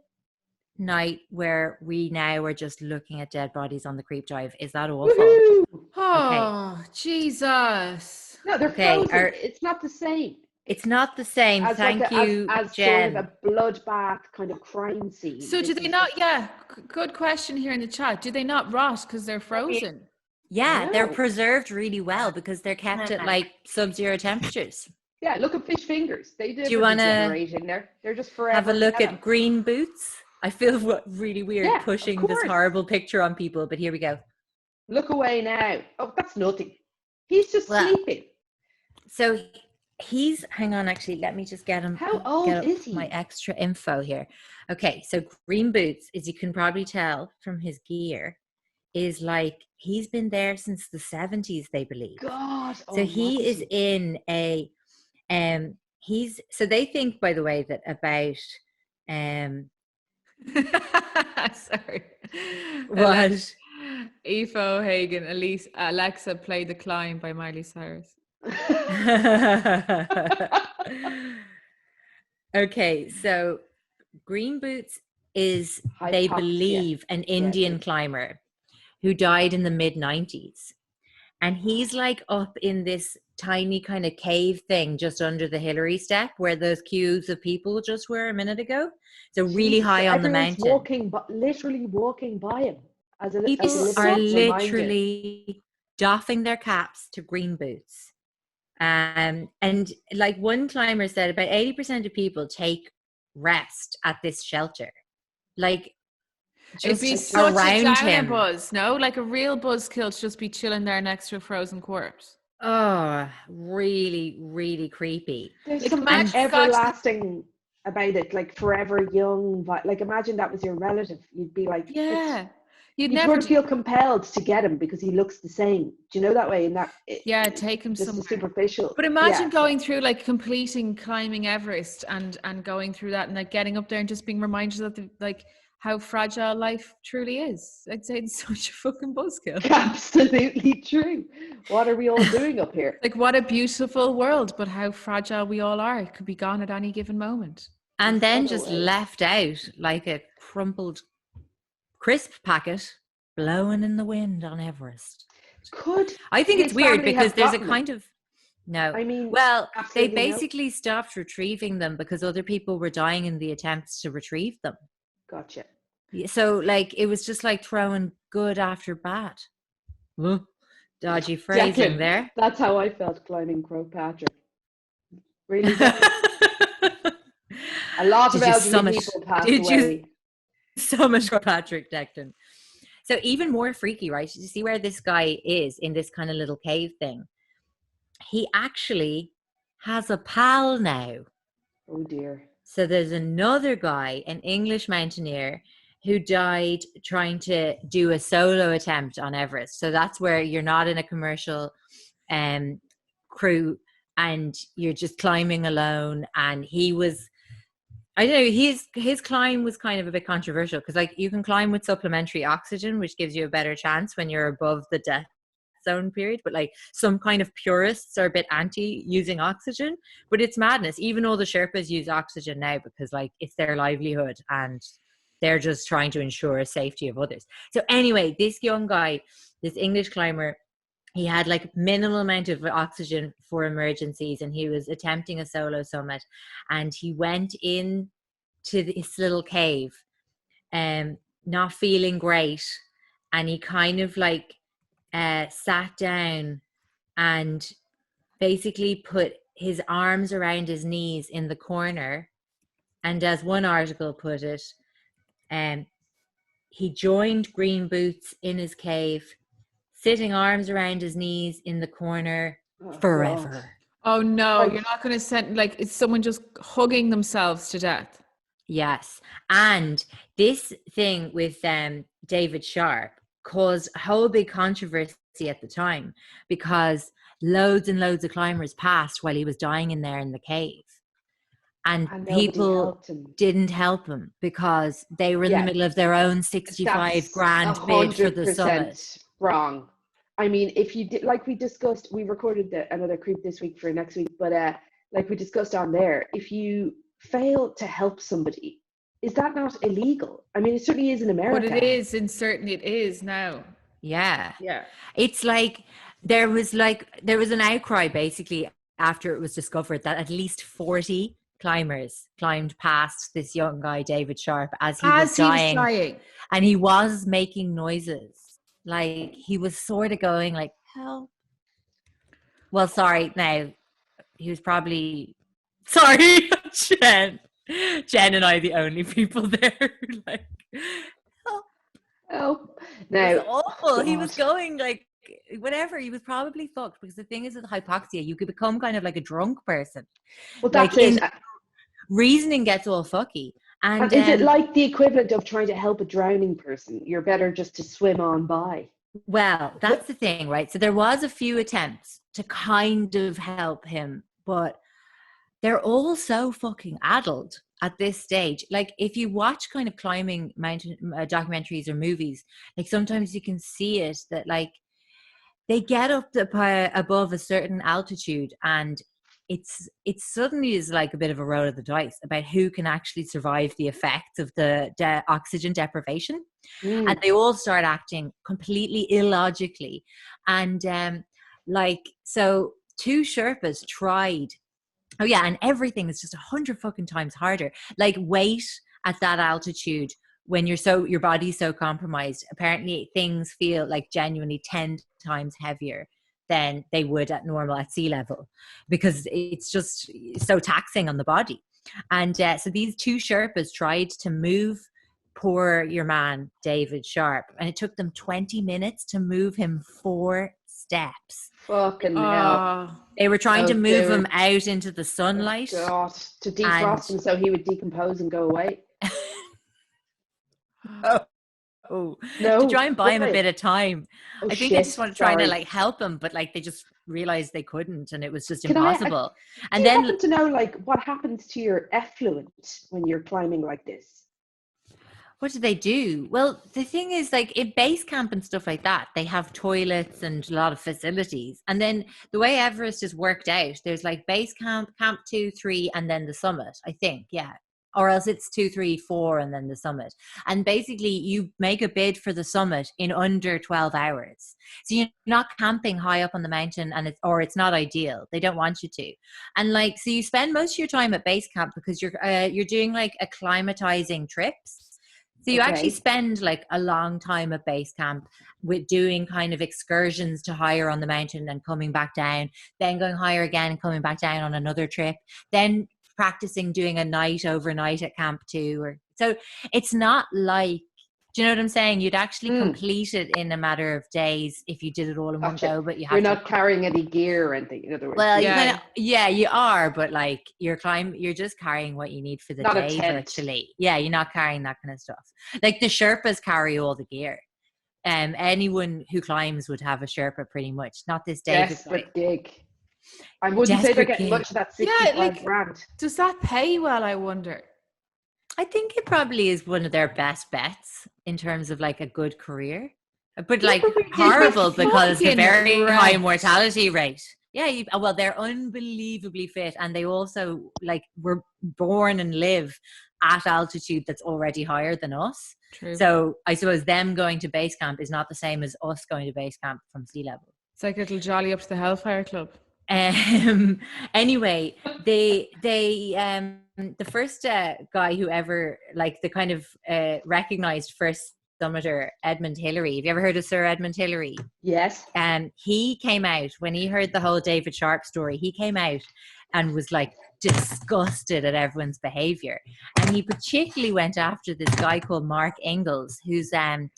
night where we now are just looking at dead bodies on the creep dive. Is that awful? Woohoo! Oh, Jesus. No, they're Okay, frozen. It's not the same. It's not the same. As Thank like you, as Jen. sort of a bloodbath kind of crime scene. So do This they is not, just- yeah, good question here in the chat. Do they not rot because they're frozen? Yeah, they're No. preserved really well because they're kept at like sub-zero temperatures. Yeah, look at fish fingers. They Do you wanna degenerate in there. They're just forever. Have a look yellow. at Green Boots. I feel really weird Yeah, of pushing this course. horrible picture on people, but here we go. Look away now. Oh, that's nothing. He's just Well, sleeping. So he's, hang on, actually, let me just get him. How old get up is he? My extra info here. Okay, so Green Boots, as you can probably tell from his gear, is like, he's been there since the 70s, they believe. God. So he is in a, so they think, by the way, that about, Sorry. what? Efo Hagen, Alexa, play The Climb by Miley Cyrus. Okay, so Green Boots is, they Hypoxia. believe, an Indian climber who died in the mid-90s. And he's like up in this tiny kind of cave thing just under the Hillary step where those queues of people just were a minute ago. So really Jesus, high on the everyone's mountain. literally walking by him. People little are reminder. literally doffing their caps to Green Boots. And like one climber said, about 80% of people take rest at this shelter. Like, It'd just be such a around downer him. buzz, no? Like a real buzzkill to just be chilling there next to a frozen corpse. Oh, really, really creepy. There's Like, something imagine everlasting about it, like forever young. Like imagine that was your relative. You'd be like, Yeah. You'd you never sort of feel compelled to get him because he looks the same. Do you know that way? And that take him just somewhere. superficial. But imagine Yeah. going through like completing climbing Everest and going through that and like getting up there and just being reminded of like how fragile life truly is. I'd say it's such a fucking buzzkill. Absolutely true. What are we all doing up here? Like what a beautiful world, but how fragile we all are. It could be gone at any given moment. And then Other just way. left out like a crumpled crisp packet blowing in the wind on Everest. Could I think it's his weird family because have there's a gotten him? kind of, no. I mean, Well, they absolutely no. basically stopped retrieving them because other people were dying in the attempts to retrieve them. Gotcha. So like it was just like throwing good after bad. Dodgy phrasing Declan, there. That's how I felt climbing Croagh Patrick. Really, Declan. A lot of Did you elderly summit- people passed did you- away. So much for Patrick Declan. So even more freaky, right? You see where this guy is in this kind of little cave thing. He actually has a pal now. Oh dear. So there's another guy, an English mountaineer, who died trying to do a solo attempt on Everest. So that's where you're not in a commercial crew and you're just climbing alone. And he was, I don't know, his climb was kind of a bit controversial because like you can climb with supplementary oxygen, which gives you a better chance when you're above the death zone period, but like some kind of purists are a bit anti using oxygen, but it's madness. Even all the Sherpas use oxygen now because like it's their livelihood and they're just trying to ensure safety of others. So anyway, this young guy, this English climber, he had like minimal amount of oxygen for emergencies and he was attempting a solo summit and he went in to this little cave not feeling great, and he kind of like sat down and basically put his arms around his knees in the corner, and as one article put it, he joined Green Boots in his cave, sitting arms around his knees in the corner Oh, forever. God. Oh no, Like- you're not going to send like it's someone just hugging themselves to death. Yes. And this thing with David Sharp caused a whole big controversy at the time because loads and loads of climbers passed while he was dying in there in the cave. and And nobody people helped him. didn't help him because they were in the Yeah. middle of their own 65 That's grand bid for the summit. 100% wrong. I mean, if you did, like we discussed, we recorded another creep this week for next week, but like we discussed on there, if you fail to help somebody, is that not illegal? I mean, it certainly is in America. But it is, and certainly it is now. Yeah. Yeah. It's like there was an outcry basically after it was discovered that at least 40 climbers climbed past this young guy, David Sharp, as he was dying. And he was making noises. Like he was sort of going like, help. Well, sorry, now he was probably sorry, Jen and I the only people there. Like, help. Oh, It now was awful. He was God. going like whatever. He was probably fucked because the thing is with hypoxia, you could become kind of like a drunk person. Well, Like that's it. reasoning gets all fucky. And is it like the equivalent of trying to help a drowning person? You're better just to swim on by. Well, that's the thing, right? So there was a few attempts to kind of help him, but they're all so fucking addled at this stage. Like if you watch kind of climbing mountain documentaries or movies, like sometimes you can see it that like they get up above a certain altitude and it suddenly is like a bit of a roll of the dice about who can actually survive the effects of the oxygen deprivation. And they all start acting completely illogically. And like, so 2 Sherpas tried. Oh yeah, and everything is just 100 fucking times harder. Like weight at that altitude, when your body's so compromised, apparently things feel like genuinely 10 times heavier than they would at normal at sea level, because it's just so taxing on the body. And so these 2 Sherpas tried to move your man David Sharp, and it took them 20 minutes to move him 4 steps. Fucking hell. They were trying to move him out into the sunlight. Oh God, to defrost him so he would decompose and go away. No, No, to try and buy him a bit of time. Oh, I think they just want to try to like help him, but like they just realized they couldn't, and it was just impossible. And then happen to know like what happens to your effluent when you're climbing like this? What do they do? Well, the thing is, like in base camp and stuff like that, they have toilets and a lot of facilities. And then the way Everest is worked out, there's like base camp, camp 2, 3, and then the summit, I think. Yeah. Or else it's 2, 3, 4, and then the summit. And basically you make a bid for the summit in under 12 hours. So you're not camping high up on the mountain, and it's not ideal. They don't want you to. And like, so you spend most of your time at base camp because you're doing like acclimatizing trips. So you actually spend like a long time at base camp with doing kind of excursions to higher on the mountain and coming back down, then going higher again and coming back down on another trip, then practicing doing a night overnight at camp 2. So it's not like, do you know what I'm saying? You'd actually complete it in a matter of days if you did it all in one go, but you're not carrying any gear or anything, in other words. Well, you are, but like you're just carrying what you need for the day virtually. Yeah, you're not carrying that kind of stuff. Like the Sherpas carry all the gear. Anyone who climbs would have a Sherpa pretty much. Not this David desperate gig. I wouldn't say they're getting much of that 65 grand. Does that pay well, I wonder? I think it probably is one of their best bets in terms of like a good career, but like horrible because a very high mortality rate. Yeah, well, they're unbelievably fit, and they also like were born and live at altitude that's already higher than us. True. So I suppose them going to base camp is not the same as us going to base camp from sea level. It's like a little jolly up to the Hellfire Club. Anyway, the first guy who ever, like the kind of recognized first summiter, Edmund Hillary. Have you ever heard of Sir Edmund Hillary? Yes. He came out when he heard the whole David Sharp story. He came out and was like disgusted at everyone's behavior, and he particularly went after this guy called Mark Ingalls, who's a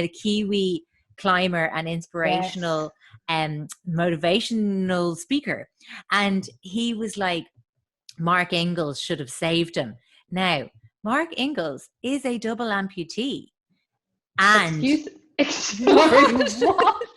Kiwi climber and inspirational motivational speaker. And he was like, Mark Ingalls should have saved him. Now, Mark Ingalls is a double amputee. And Excuse what?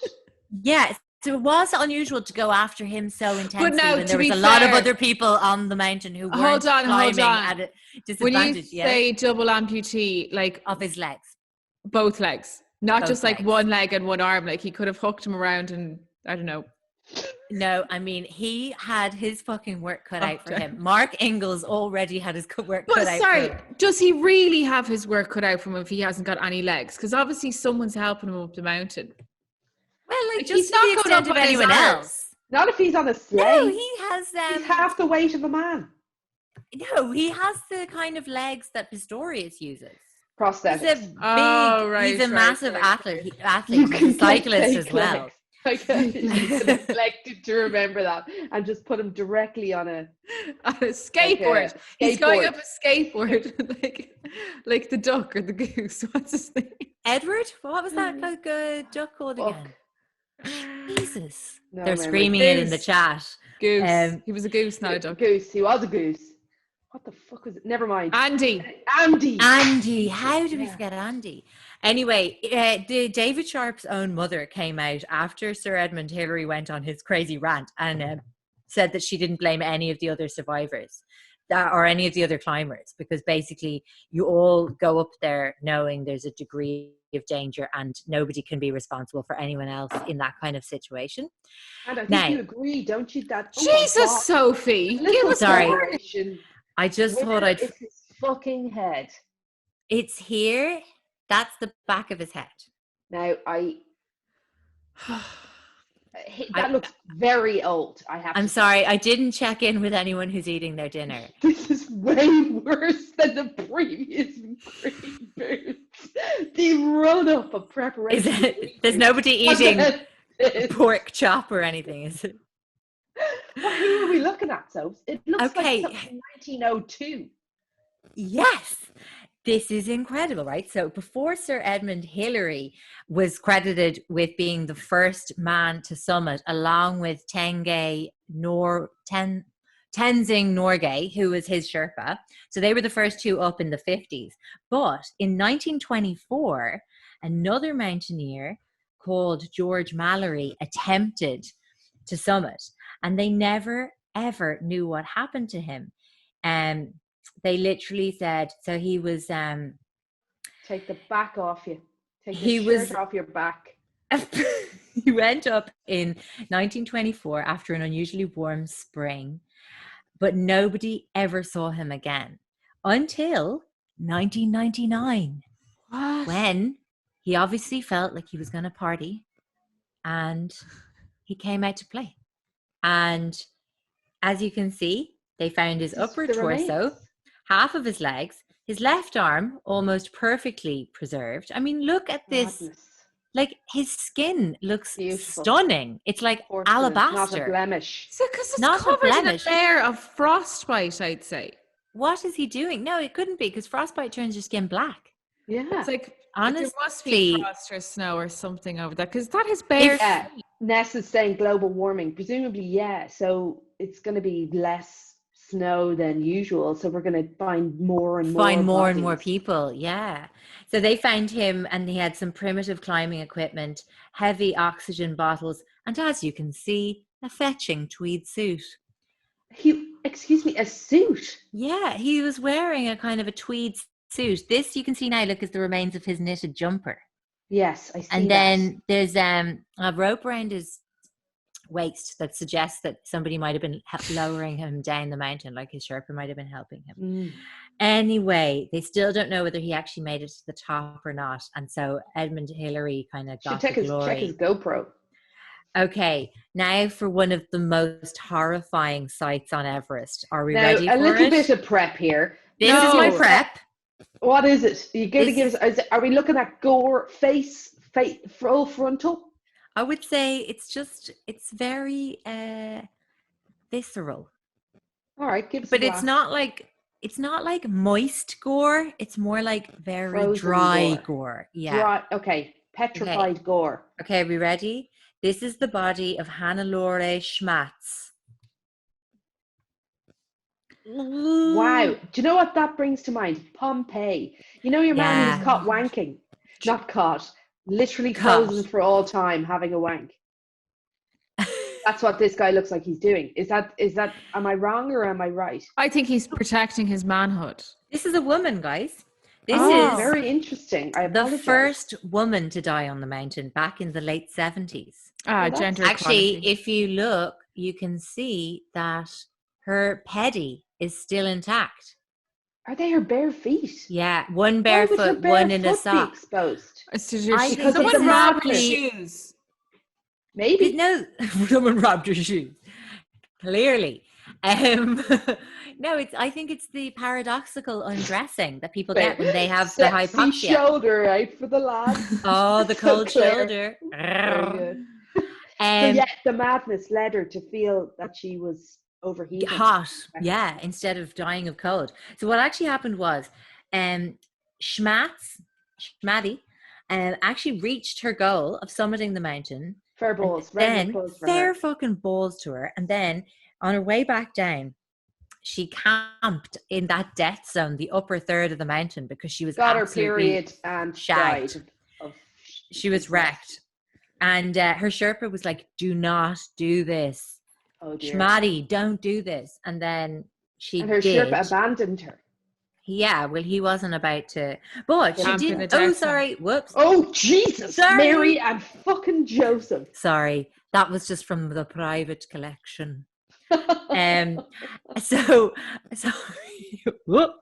yeah, So it was unusual to go after him so intensely now, when to there was be a lot of fair- other people on the mountain who weren't Hold on. climbing at a When you disadvantage. Yeah, say double amputee, like of his legs. both legs, not Both just like legs. one leg and one arm. Like he could have hooked him around and I don't know. No, I mean, he had his fucking work cut out for Okay. him. Mark Ingalls already had his work But cut out sorry, for him. does he really have his work cut out for him if he hasn't got any legs? Because obviously someone's helping him up the mountain. Well, like, Like, just he's to not the going extent up of on his anyone arms. else. Not if he's on a sleigh. No, he has, He's half the weight of a man. no, he has the kind of legs that Pistorius uses. He's a Prosthetics. big, Oh, right, he's a right, massive right, athlete. right. Athlete, he's a cyclist take as well. legs. He's neglected to remember that and just put him directly on a On a skateboard. Like He's going skateboard. up a skateboard like the duck or the goose. What's his name? Edward, what was that good duck called Fuck. again? Jesus, No they're memory. screaming it in the Goose. chat. Goose. He was a goose, not a duck. Goose. He was a goose. What the fuck was it? Never mind. Andy. Andy. Andy, how did we Yeah. forget Andy? Anyway, David Sharp's own mother came out after Sir Edmund Hillary went on his crazy rant and said that she didn't blame any of the other survivors or any of the other climbers, because basically you all go up there knowing there's a degree of danger and nobody can be responsible for anyone else in that kind of situation. And I think Now- you agree, don't you? That oh my Jesus, God, Sophie. little Give us Sorry. more. separation. I just thought Where I'd... is his fucking head? It's here. That's the back of his head. Now that looks very old. I have. I'm to sorry, I didn't check in with anyone who's eating their dinner. This is way worse than the previous green boots. The run up of Is preparation. it, there's nobody eating What pork chop or anything, is it? who are we looking at, so it looks Okay. like something from 1902. Yes, this is incredible, right? So before Sir Edmund Hillary was credited with being the first man to summit, along with Tenzing Norgay, who was his Sherpa. So they were the first two up in the 50s. But in 1924, another mountaineer called George Mallory attempted to summit, and they never, ever knew what happened to him. They literally said, so he was... Take the back off you. Take the He shirt was- off your back. he went up in 1924 after an unusually warm spring, but nobody ever saw him again until 1999, What? when he obviously felt like he was going to party and he came out to play. And as you can see, they found his This is upper the torso, remains. half of his legs, his left arm almost perfectly preserved. I mean, look at this. Madness. Like, his skin looks Beautiful. stunning. It's like Porcelain, not a alabaster. blemish. So, because it's Not a covered in a blemish. layer of frostbite, I'd say. What is he doing? No, it couldn't be, because frostbite turns your skin black. Yeah. It's like Honestly, there must be frost or snow or something over that, because that is bare. Yeah. Ness is saying global warming. Presumably, yeah. So it's going to be less snow than usual. So we're going to find more and more. Find more and more bodies. people. Yeah. So they found him, and he had some primitive climbing equipment, heavy oxygen bottles, and as you can see, a fetching tweed suit. Excuse me, a suit. Yeah, he was wearing a kind of a tweed suit. This you can see now, look, is the remains of his knitted jumper. Yes, I see. And that. then there's a rope around his waist that suggests that somebody might have been lowering him down the mountain, like his Sherpa might have been helping him. Mm. Anyway, they still don't know whether he actually made it to the top or not. And so Edmund Hillary kind of Should got check the his glory. GoPro. Okay, now for one of the most horrifying sights on Everest. Are we Now, ready for a little it? bit of prep here. This is my No. prep. What is it? Are you going to This- give us? Are we looking at gore face, full frontal? I would say it's very visceral. All right, give us. But a it's glass. not like moist gore. It's more like very Frozen dry gore. gore. Yeah. Dry, okay, petrified gore. Okay, are we ready? This is the body of Hannelore Schmatz. Wow. Do you know what that brings to mind? Pompeii. You know your man who Yeah. was caught wanking? Not caught. Literally Caught. frozen for all time having a wank. That's what this guy looks like he's doing. Is that? Am I wrong or am I right? I think he's protecting his manhood. This is a woman, guys. This Oh. is Very interesting. I the apologize. first woman to die on the mountain back in the late 70s. Well, that's Gender Actually, equality. if you look, you can see that her pedie is still intact. Are they her bare feet? Yeah, one Why would her barefoot, bare one in a foot be sock. exposed? I think Someone it's robbed her exactly- shoes. Maybe. No, someone robbed her shoes. Clearly. No, I think it's the paradoxical undressing that people get when they have the Sexy hypoxia. shoulder out for the lads. Oh, the So cold Claire. shoulder. Very good. So Um, yeah, the madness led her to feel that she was overheating. hot, yeah, instead of dying of cold. So what actually happened was Schmaddy actually reached her goal of summiting the mountain. Fair balls. Round of Then applause for fair her. fucking balls to her. And then on her way back down, she camped in that death zone, the upper third of the mountain, because she was Got her absolutely period and shagged. died. Of She was wrecked. And her Sherpa was like, do not do this. Oh dear. Schmaddy, don't do this. And then she And her did. Sherpa abandoned her. Yeah, well, he wasn't about to. But she Camp in didn't. the Oh, death sorry. Whoops. Oh Jesus! Sorry. Mary and fucking Joseph. Sorry. That was just from the private collection. So whoop.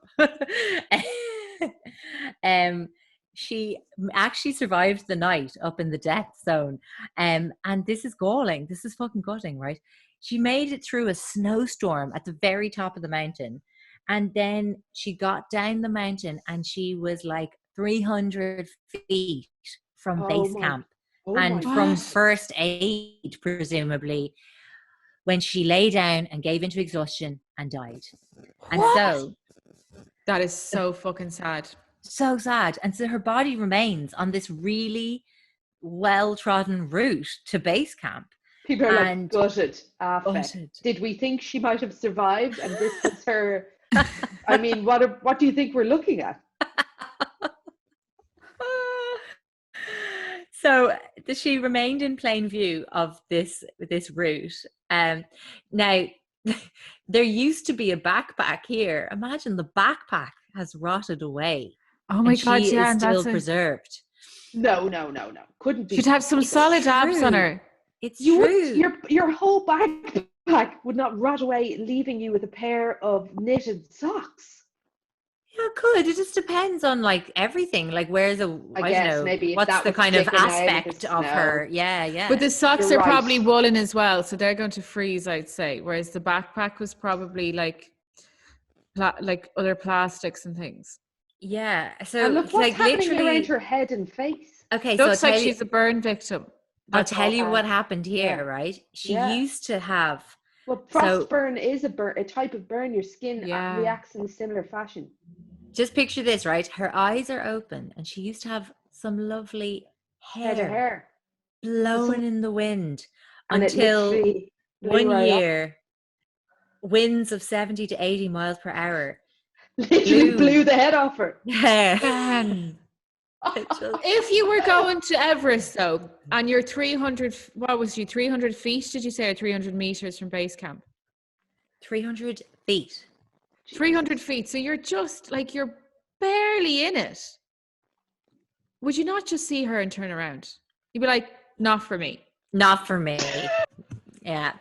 She actually survived the night up in the death zone. And this is galling. This is fucking gutting, right? She made it through a snowstorm at the very top of the mountain. And then she got down the mountain and she was like 300 feet from base camp and my from God. first aid, presumably, when she lay down and gave into exhaustion and died. And so That is so fucking sad. sad. And so her body remains on this really well-trodden route to base camp. People are like and- gutted. Gutted. Did we think she might have survived? And this is her. I mean, what do you think we're looking at? So she remained in plain view of this route. Now, there used to be a backpack here. Imagine the backpack has rotted away. Oh my and God, she yeah, is and still that's preserved. No. Couldn't be. She'd have some It's solid abs on true. her. It's You true. would, your whole backpack would not rot away, leaving you with a pair of knitted socks. Yeah, it could. It just depends on like everything. Like, where's I guess, don't know. maybe if What's that the was kind of sticking out of the aspect of snow. her? Yeah. But the socks You're are probably right. woolen as well, so they're going to freeze, I'd say. Whereas the backpack was probably like other plastics and things. yeah. So And look what's like happening literally. around her head and face. Okay, so Looks like she's a burn victim. I'll That's tell you all. what happened here. Yeah. Right? She Yeah. used to have. Well, So- frostburn is a type of burn. Your skin Yeah. reacts in a similar fashion. Just picture this, right? Her eyes are open, and she used to have some lovely Head of hair hair. blowing in the wind And it until literally blew one right off. year, winds of 70 to 80 miles per hour. Literally blew. blew the head off her. Yeah. Man. It just- If you were going to Everest though, and you're 300, what was you, 300 feet, did you say, or 300 meters from base camp? 300 feet. 300 feet. So you're just like, you're barely in it. Would you not just see her and turn around? You'd be like, not for me. Not for me. Yeah.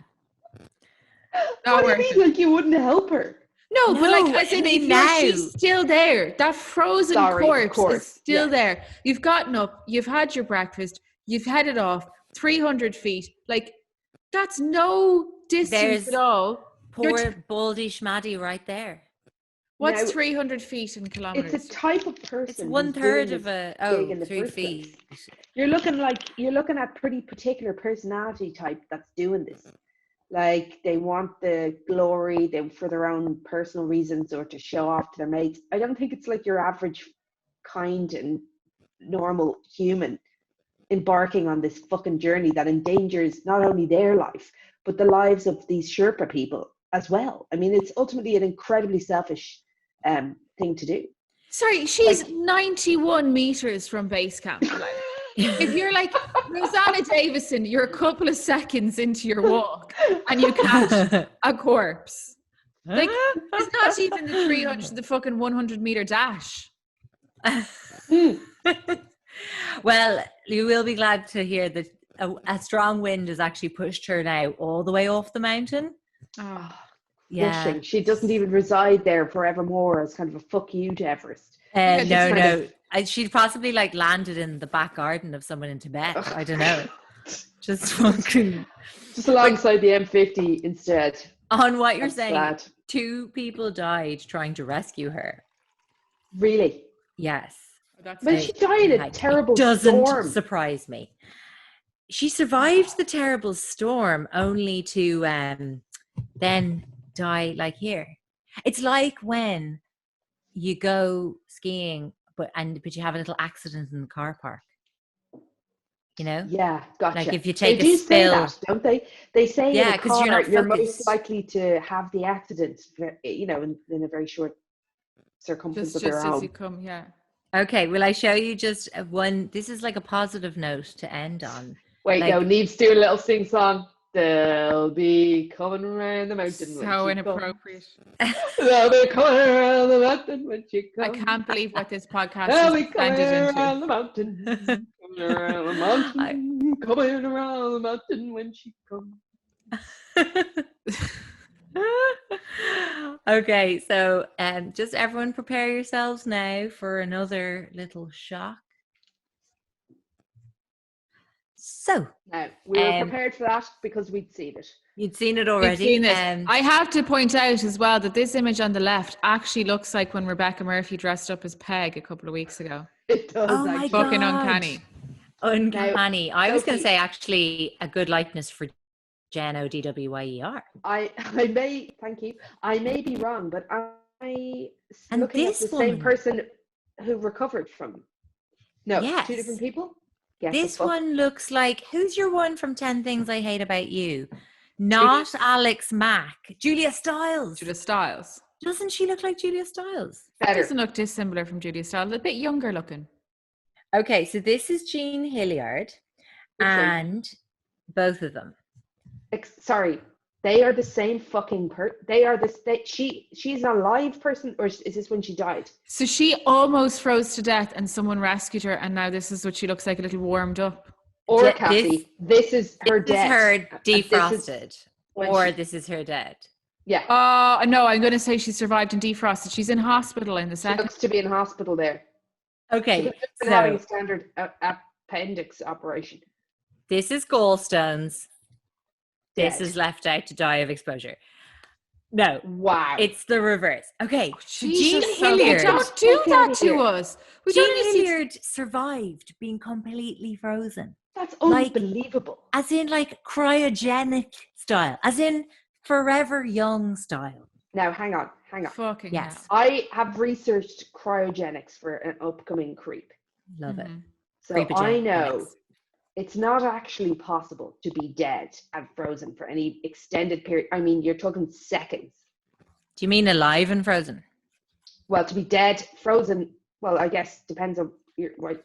Not What do worth you it. mean? Like you wouldn't help her? No, but like, No, as in, I mean if now. she's still there, that frozen Sorry, of corpse course, is still yeah. there. You've gotten up, you've had your breakfast, you've headed off 300 feet. Like, that's no distance There's at all. Poor baldy schmaddy right there. What's Now, 300 feet in kilometers? It's a type of person. It's who's 1/3 doing of this a gig in the 3 first feet. You're looking at pretty particular personality type that's doing this. Like they want the glory, for their own personal reasons or to show off to their mates. I don't think it's like your average kind and normal human embarking on this fucking journey that endangers not only their life but the lives of these Sherpa people as well. I mean, it's ultimately an incredibly selfish thing to do. Sorry, she's 91 meters from base camp. Like, If you're like Rosanna Davison, you're a couple of seconds into your walk and you catch a corpse. Like, it's not even the fucking 100-meter dash. Well, you will be glad to hear that a strong wind has actually pushed her now all the way off the mountain. Oh. Yeah. Rushing. She doesn't even reside there forevermore as kind of a fuck you to Everest. No. She'd possibly like landed in the back garden of someone in Tibet. I don't know. Just fucking. Just alongside the M50 instead. On what you're That's saying, sad. 2 people died trying to rescue her. Really? Yes. That's But she died in a Like, terrible it doesn't storm. surprise me. She survived the terrible storm only to then die like here. It's like when you go skiing but you have a little accident in the car park. You know? Yeah, gotcha. Like if you take they a do spill. say that, don't they? They say Yeah, in a 'cause car, you're not you're focused. most likely to have the accident, you know, in a very short circumference just of your as you home. come, yeah. Okay, will I show you just one? This is like a positive note to end on. Wait, like- no, Neve's doing a little sing song. They'll be coming around the mountain. when So she inappropriate. comes. They'll be coming around the mountain when she I comes. can't believe what this podcast They'll has be coming descended around into. the mountain. Coming around the mountain. Coming around the mountain when she comes. Okay, so just everyone prepare yourselves now for another little shock. So Now, we were Um, prepared for that because we'd seen it. you'd seen it We've already. seen this. I have to point out as well that this image on the left actually looks like when Rebecca Murphy dressed up as Peg a couple of weeks ago. It does. Oh my actually. Fucking God. uncanny. Uncanny. I was going to Sophie- say actually a good likeness for Jen O'Dwyer. I may, thank you. I may be wrong, but I And looking at this the woman- same person who recovered from. No, Yes. 2 different people. Yes, This the fuck? one looks like, who's your one from 10 Things I Hate About You? Not Alex Mack. Julia Stiles. Julia Stiles. Doesn't she look like Julia Stiles? Better. Doesn't look dissimilar from Julia Stiles. A bit younger looking. Okay, so this is Jean Hilliard Which one? and both of them. Sorry, they are the same fucking person. They are this. She's an alive person, or is this when she died? So she almost froze to death and someone rescued her, and now this is what she looks like, a little warmed up. Or Th- Cassie, this is her This is death. her and this is defrosted. when Or she- this is her dead. Yeah, Oh, no, I'm going to say she survived and defrosted. She's in hospital in the she second. looks to be in hospital there. Okay, She could have been having a so standard appendix operation. this is gallstones. This Dead. is left out to die of exposure. No, Wow. it's the reverse. Okay, so Jesus, Jean Sophie, Hilliard. don't do Get that outta to here. us. We don't Jean need to- Hilliard survived being completely frozen. That's like- unbelievable. As in like cryogenic style. As in forever young style. Now, hang on. Fucking Yes. I have researched cryogenics for an upcoming creep. Love it. Mhm. So I Creepogenics. know it's not actually possible to be dead and frozen for any extended period. I mean, you're talking seconds. Do you mean alive and frozen? Well, to be dead, frozen, well, I guess depends on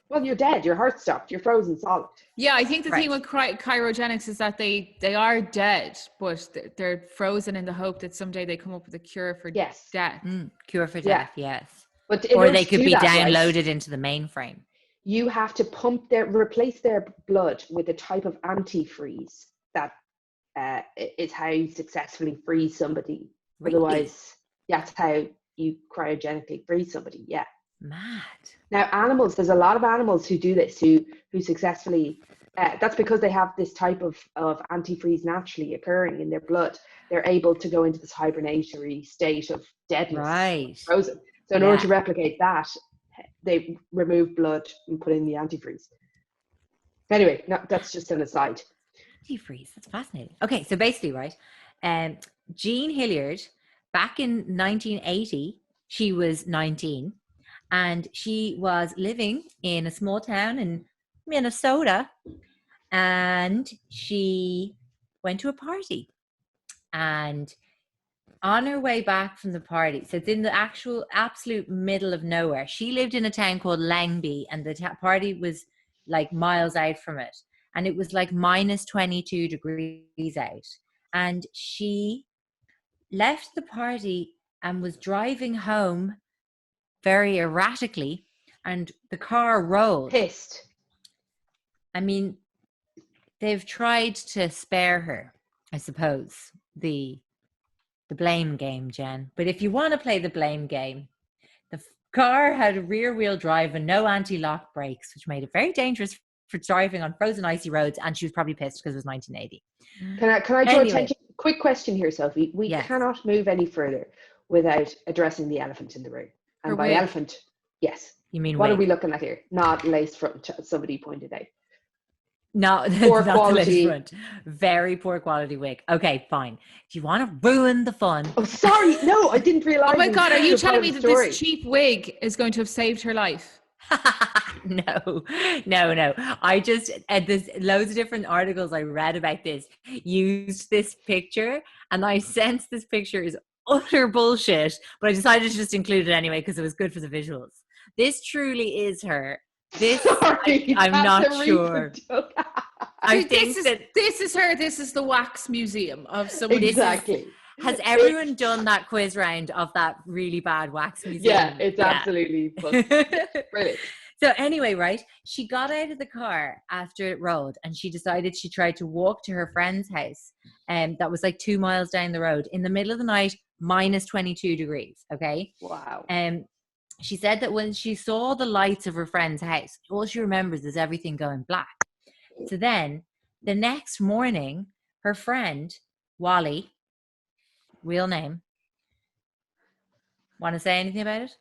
well, you're dead, your heart stopped, you're frozen solid. Yeah, I think the thing Right. with cryogenics is that they are dead, but they're frozen in the hope that someday they come up with a cure for Yes. death. Cure for Yeah. death, yes. But in Or order they to could do be that, right, downloaded into the mainframe. you have to replace their blood with a type of antifreeze that is how you successfully freeze somebody. Really? Otherwise, that's how you cryogenically freeze somebody. Yeah. Mad. Now, animals, there's a lot of animals who do this, who successfully, that's because they have this type of antifreeze naturally occurring in their blood. They're able to go into this hibernatory state of deadness, Right. frozen. So in order Yeah. to replicate that, they remove blood and put in the antifreeze. Anyway, no, that's just an aside. Freeze. That's fascinating. Okay, so basically, right, Jean Hilliard, back in 1980, she was 19, and she was living in a small town in Minnesota, and she went to a party. And on her way back from the party, so it's in the actual absolute middle of nowhere. She lived in a town called Langby, and the party was like miles out from it. And it was like minus 22 degrees out. And she left the party and was driving home very erratically, and the car rolled. Pissed. I mean, they've tried to spare her, I suppose, the blame game, Jen. But if you want to play the blame game, the car had a rear-wheel drive and no anti-lock brakes, which made it very dangerous for driving on frozen, icy roads, and she was probably pissed because it was 1980. Can I draw Anyway. attention? Quick question here, Sophie. We Yes. cannot move any further without addressing the elephant in the room. And Her by wig. elephant, yes. You mean What are wig? we looking at here? Not lace front. Somebody pointed out. No, Poor not the quality. lace front. Very poor quality wig. Okay, fine. Do you want to ruin the fun? Oh, sorry. No, I didn't realize. Oh my it was God, are such you a part telling of me the that story. this cheap wig is going to have saved her life? No. I just there's loads of different articles I read about this used this picture, and I sense this picture is utter bullshit, but I decided to just include it anyway because it was good for the visuals. This truly is her. This Sorry, I'm that's not a sure. reproduction. I See, think that this is her. This is the wax museum of someone. Exactly. has everyone done that quiz round of that really bad wax museum? Yeah, it's absolutely brilliant. So anyway, right, she got out of the car after it rolled, and she decided she tried to walk to her friend's house, and that was like 2 miles down the road in the middle of the night, minus 22 degrees. Okay. Wow. She said that when she saw the lights of her friend's house, all she remembers is everything going black. So then the next morning, her friend, Wally, real name, want to say anything about it?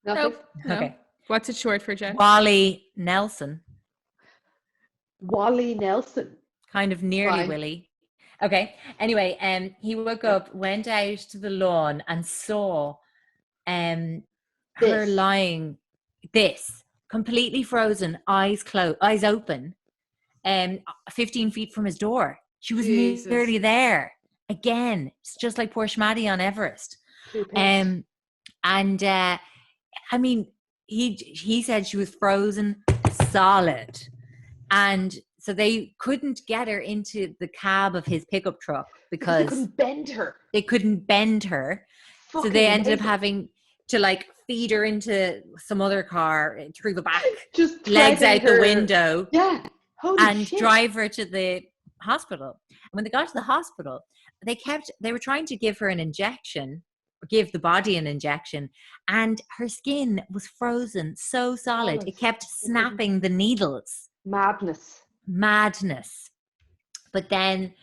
Nothing? Nope. No. Okay. What's it short for, Jen? Wally Nelson, Wally Nelson. kind of nearly Fine. Willie. Okay. Anyway, he woke up, went out to the lawn, and saw her This. lying completely frozen, eyes closed, eyes open, 15 feet from his door. She was Jesus. nearly there again. It's just like poor Schmatty on Everest. Too pissed. I mean, he said she was frozen solid, and so they couldn't get her into the cab of his pickup truck Because they because couldn't bend her. they couldn't bend her. So Fucking they ended up amazing. having to like feed her into some other car through the back, Just legs threading out the her- window, Yeah. Holy and shit. drive her to the hospital. And when they got to the hospital, they were trying to give her an injection, or give the body an injection, and her skin was frozen so solid Solid. it kept snapping the needles. Madness. Madness. But then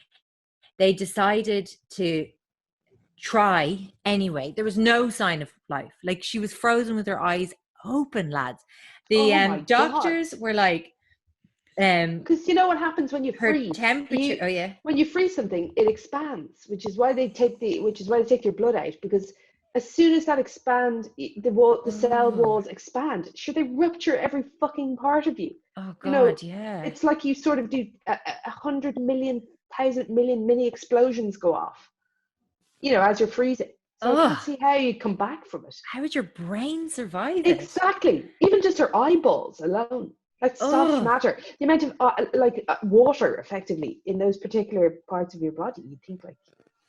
they decided to try anyway. There was no sign of life. Like, she was frozen with her eyes open, lads. The Oh my doctors were like, Because you know what happens when you her freeze? temperature. Oh yeah. When you freeze something, it expands, which is why they take your blood out, because as soon as that expands, the cell walls expand. Sure, they rupture every fucking part of you. Oh God, You know, yeah. It's like you sort of do 100 million, 1,000 million mini explosions go off, as you're freezing. So I Ugh. can't see how you come back from it. How would your brain survive it? Exactly. Even just her eyeballs alone. Like soft Ugh. matter. The amount of water effectively in those particular parts of your body. You'd think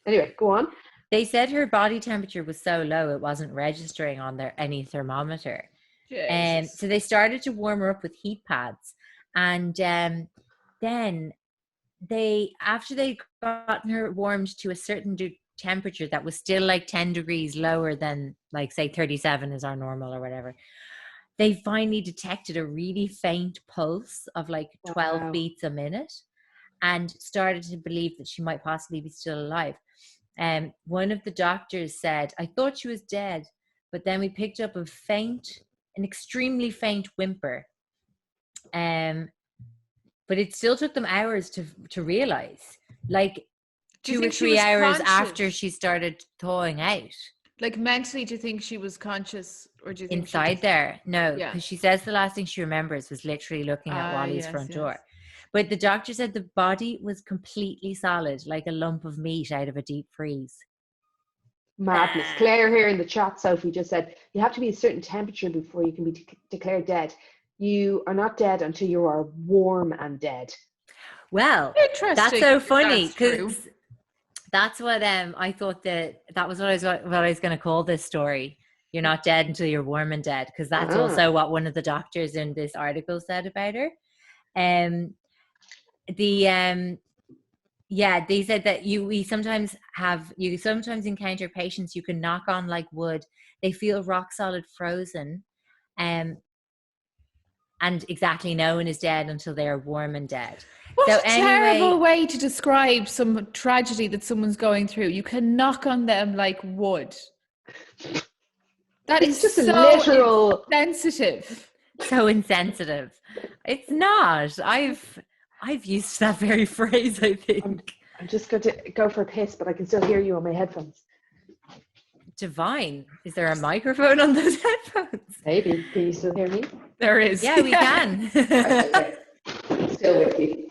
Anyway, go on. They said her body temperature was so low it wasn't registering on any thermometer. Jesus. So they started to warm her up with heat pads, and then after they gotten her warmed to a certain temperature that was still like 10 degrees lower than, like, say 37 is our normal or whatever, they finally detected a really faint pulse of like 12 Wow. beats a minute, and started to believe that she might possibly be still alive. One of the doctors said, "I thought she was dead, but then we picked up an extremely faint whimper. But it still took them hours to realize, like Do you 2 or think she 3 was hours conscious? after she started thawing out. Like, mentally, do you think she was conscious, or do you think she Inside was- there, no, Yeah. because she says the last thing she remembers was literally looking at Wally's yes, front yes. door. But the doctor said the body was completely solid, like a lump of meat out of a deep freeze. Madness. Claire here in the chat, Sophie, just said, you have to be a certain temperature before you can be declared dead. you are not dead until you are warm and dead. Well, Interesting. that's so funny That's true. because that's what I thought that was what I was going to call this story. You're not dead until you're warm and dead, because that's also what one of the doctors in this article said about her. Yeah, they said that you sometimes encounter patients you can knock on like wood. They feel rock solid frozen, and exactly no one is dead until they are warm and dead. What a terrible way to describe some tragedy that someone's going through. You can knock on them like wood. That It's is just a so literal- insensitive. So insensitive. It's not. I've used that very phrase, I think. I'm just going to go for a piss, but I can still hear you on my headphones. Divine. Is there a microphone on those headphones? Maybe. Can you still hear me? There is. Yeah, we can. Okay. Still with you.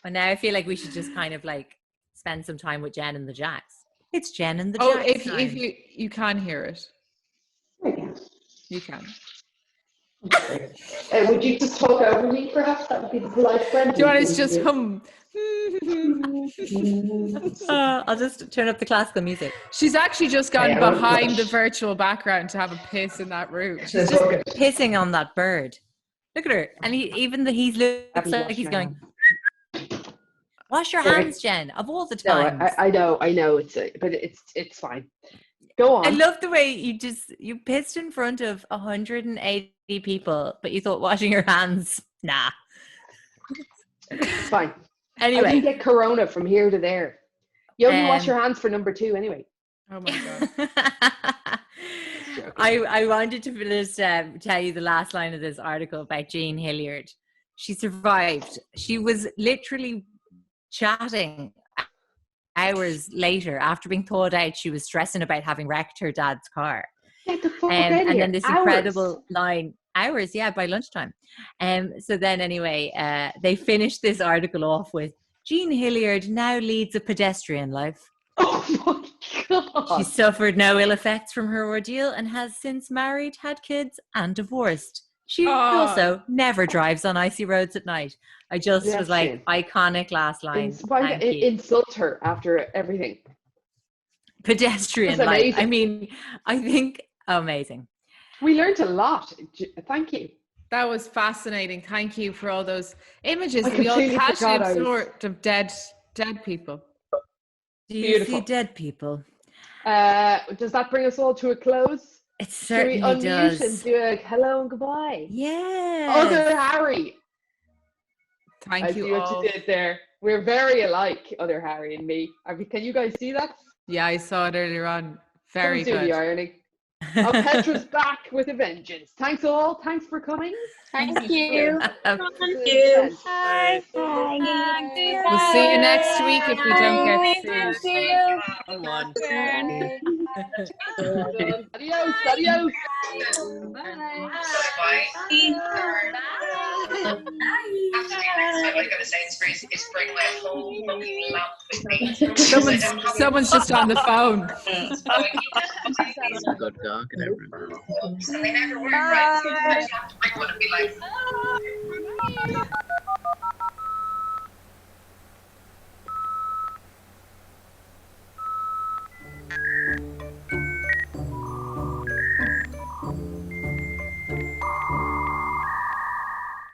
Well, now I feel like we should just kind of like spend some time with Jen and the Jacks. It's Jen and the Oh, Jacks. if you can hear it, you can. Would you just talk over me, perhaps? That would be the polite friend. Do you want us to just hum? I'll just turn up the classical music. She's actually just gone Hey, I don't behind watch. the virtual background to have a piss in that room. She's just pissing on that bird. Look at her. And he's looks Haven't like washed he's my going, hands. wash your Sorry. hands, Jen, of all the No, times. I know, but it's fine. Go on. I love the way you pissed in front of 180 people, but you thought washing your hands, nah. It's fine. I Anyway, didn't get corona from here to there. You only wash Um, your hands for number 2 anyway. Oh my god. I wanted to just tell you the last line of this article about Jean Hilliard. She survived. She was literally chatting hours later after being thawed out. She was stressing about having wrecked her dad's car. Get the fuck out of And here. then this Hours. incredible line, hours, yeah, by lunchtime. So then anyway, they finished this article off with, Jean Hilliard now leads a pedestrian life. Oh my god. She suffered no ill effects from her ordeal and has since married, had kids, and divorced. She also never drives on icy roads at night. I just was like, iconic last line. Thank you. Insult her after everything. Pedestrian That's life. amazing. I mean, I think amazing. We learned a lot. Thank you. That was fascinating. Thank you for all those images. I We all completely casually forgot I was- absorbed of dead people. Do you Beautiful. see dead people? Does that bring us all to a close? It Should we certainly unmute does. and do a hello and goodbye? Yeah. Other Harry. Thank I you see what all. you did there. We're very alike, Other Harry and me. Can you guys see that? Yeah, I saw it earlier on. Very Don't do the good. irony. Oh, Petra's back with a vengeance. Thanks all. Thanks for coming. Thank you. Um, Thank you. Bye. We'll see you next week if we don't get sued. Adios. Adios. Someone's just on the phone. Good dog and everything. They never work right. I want to be like,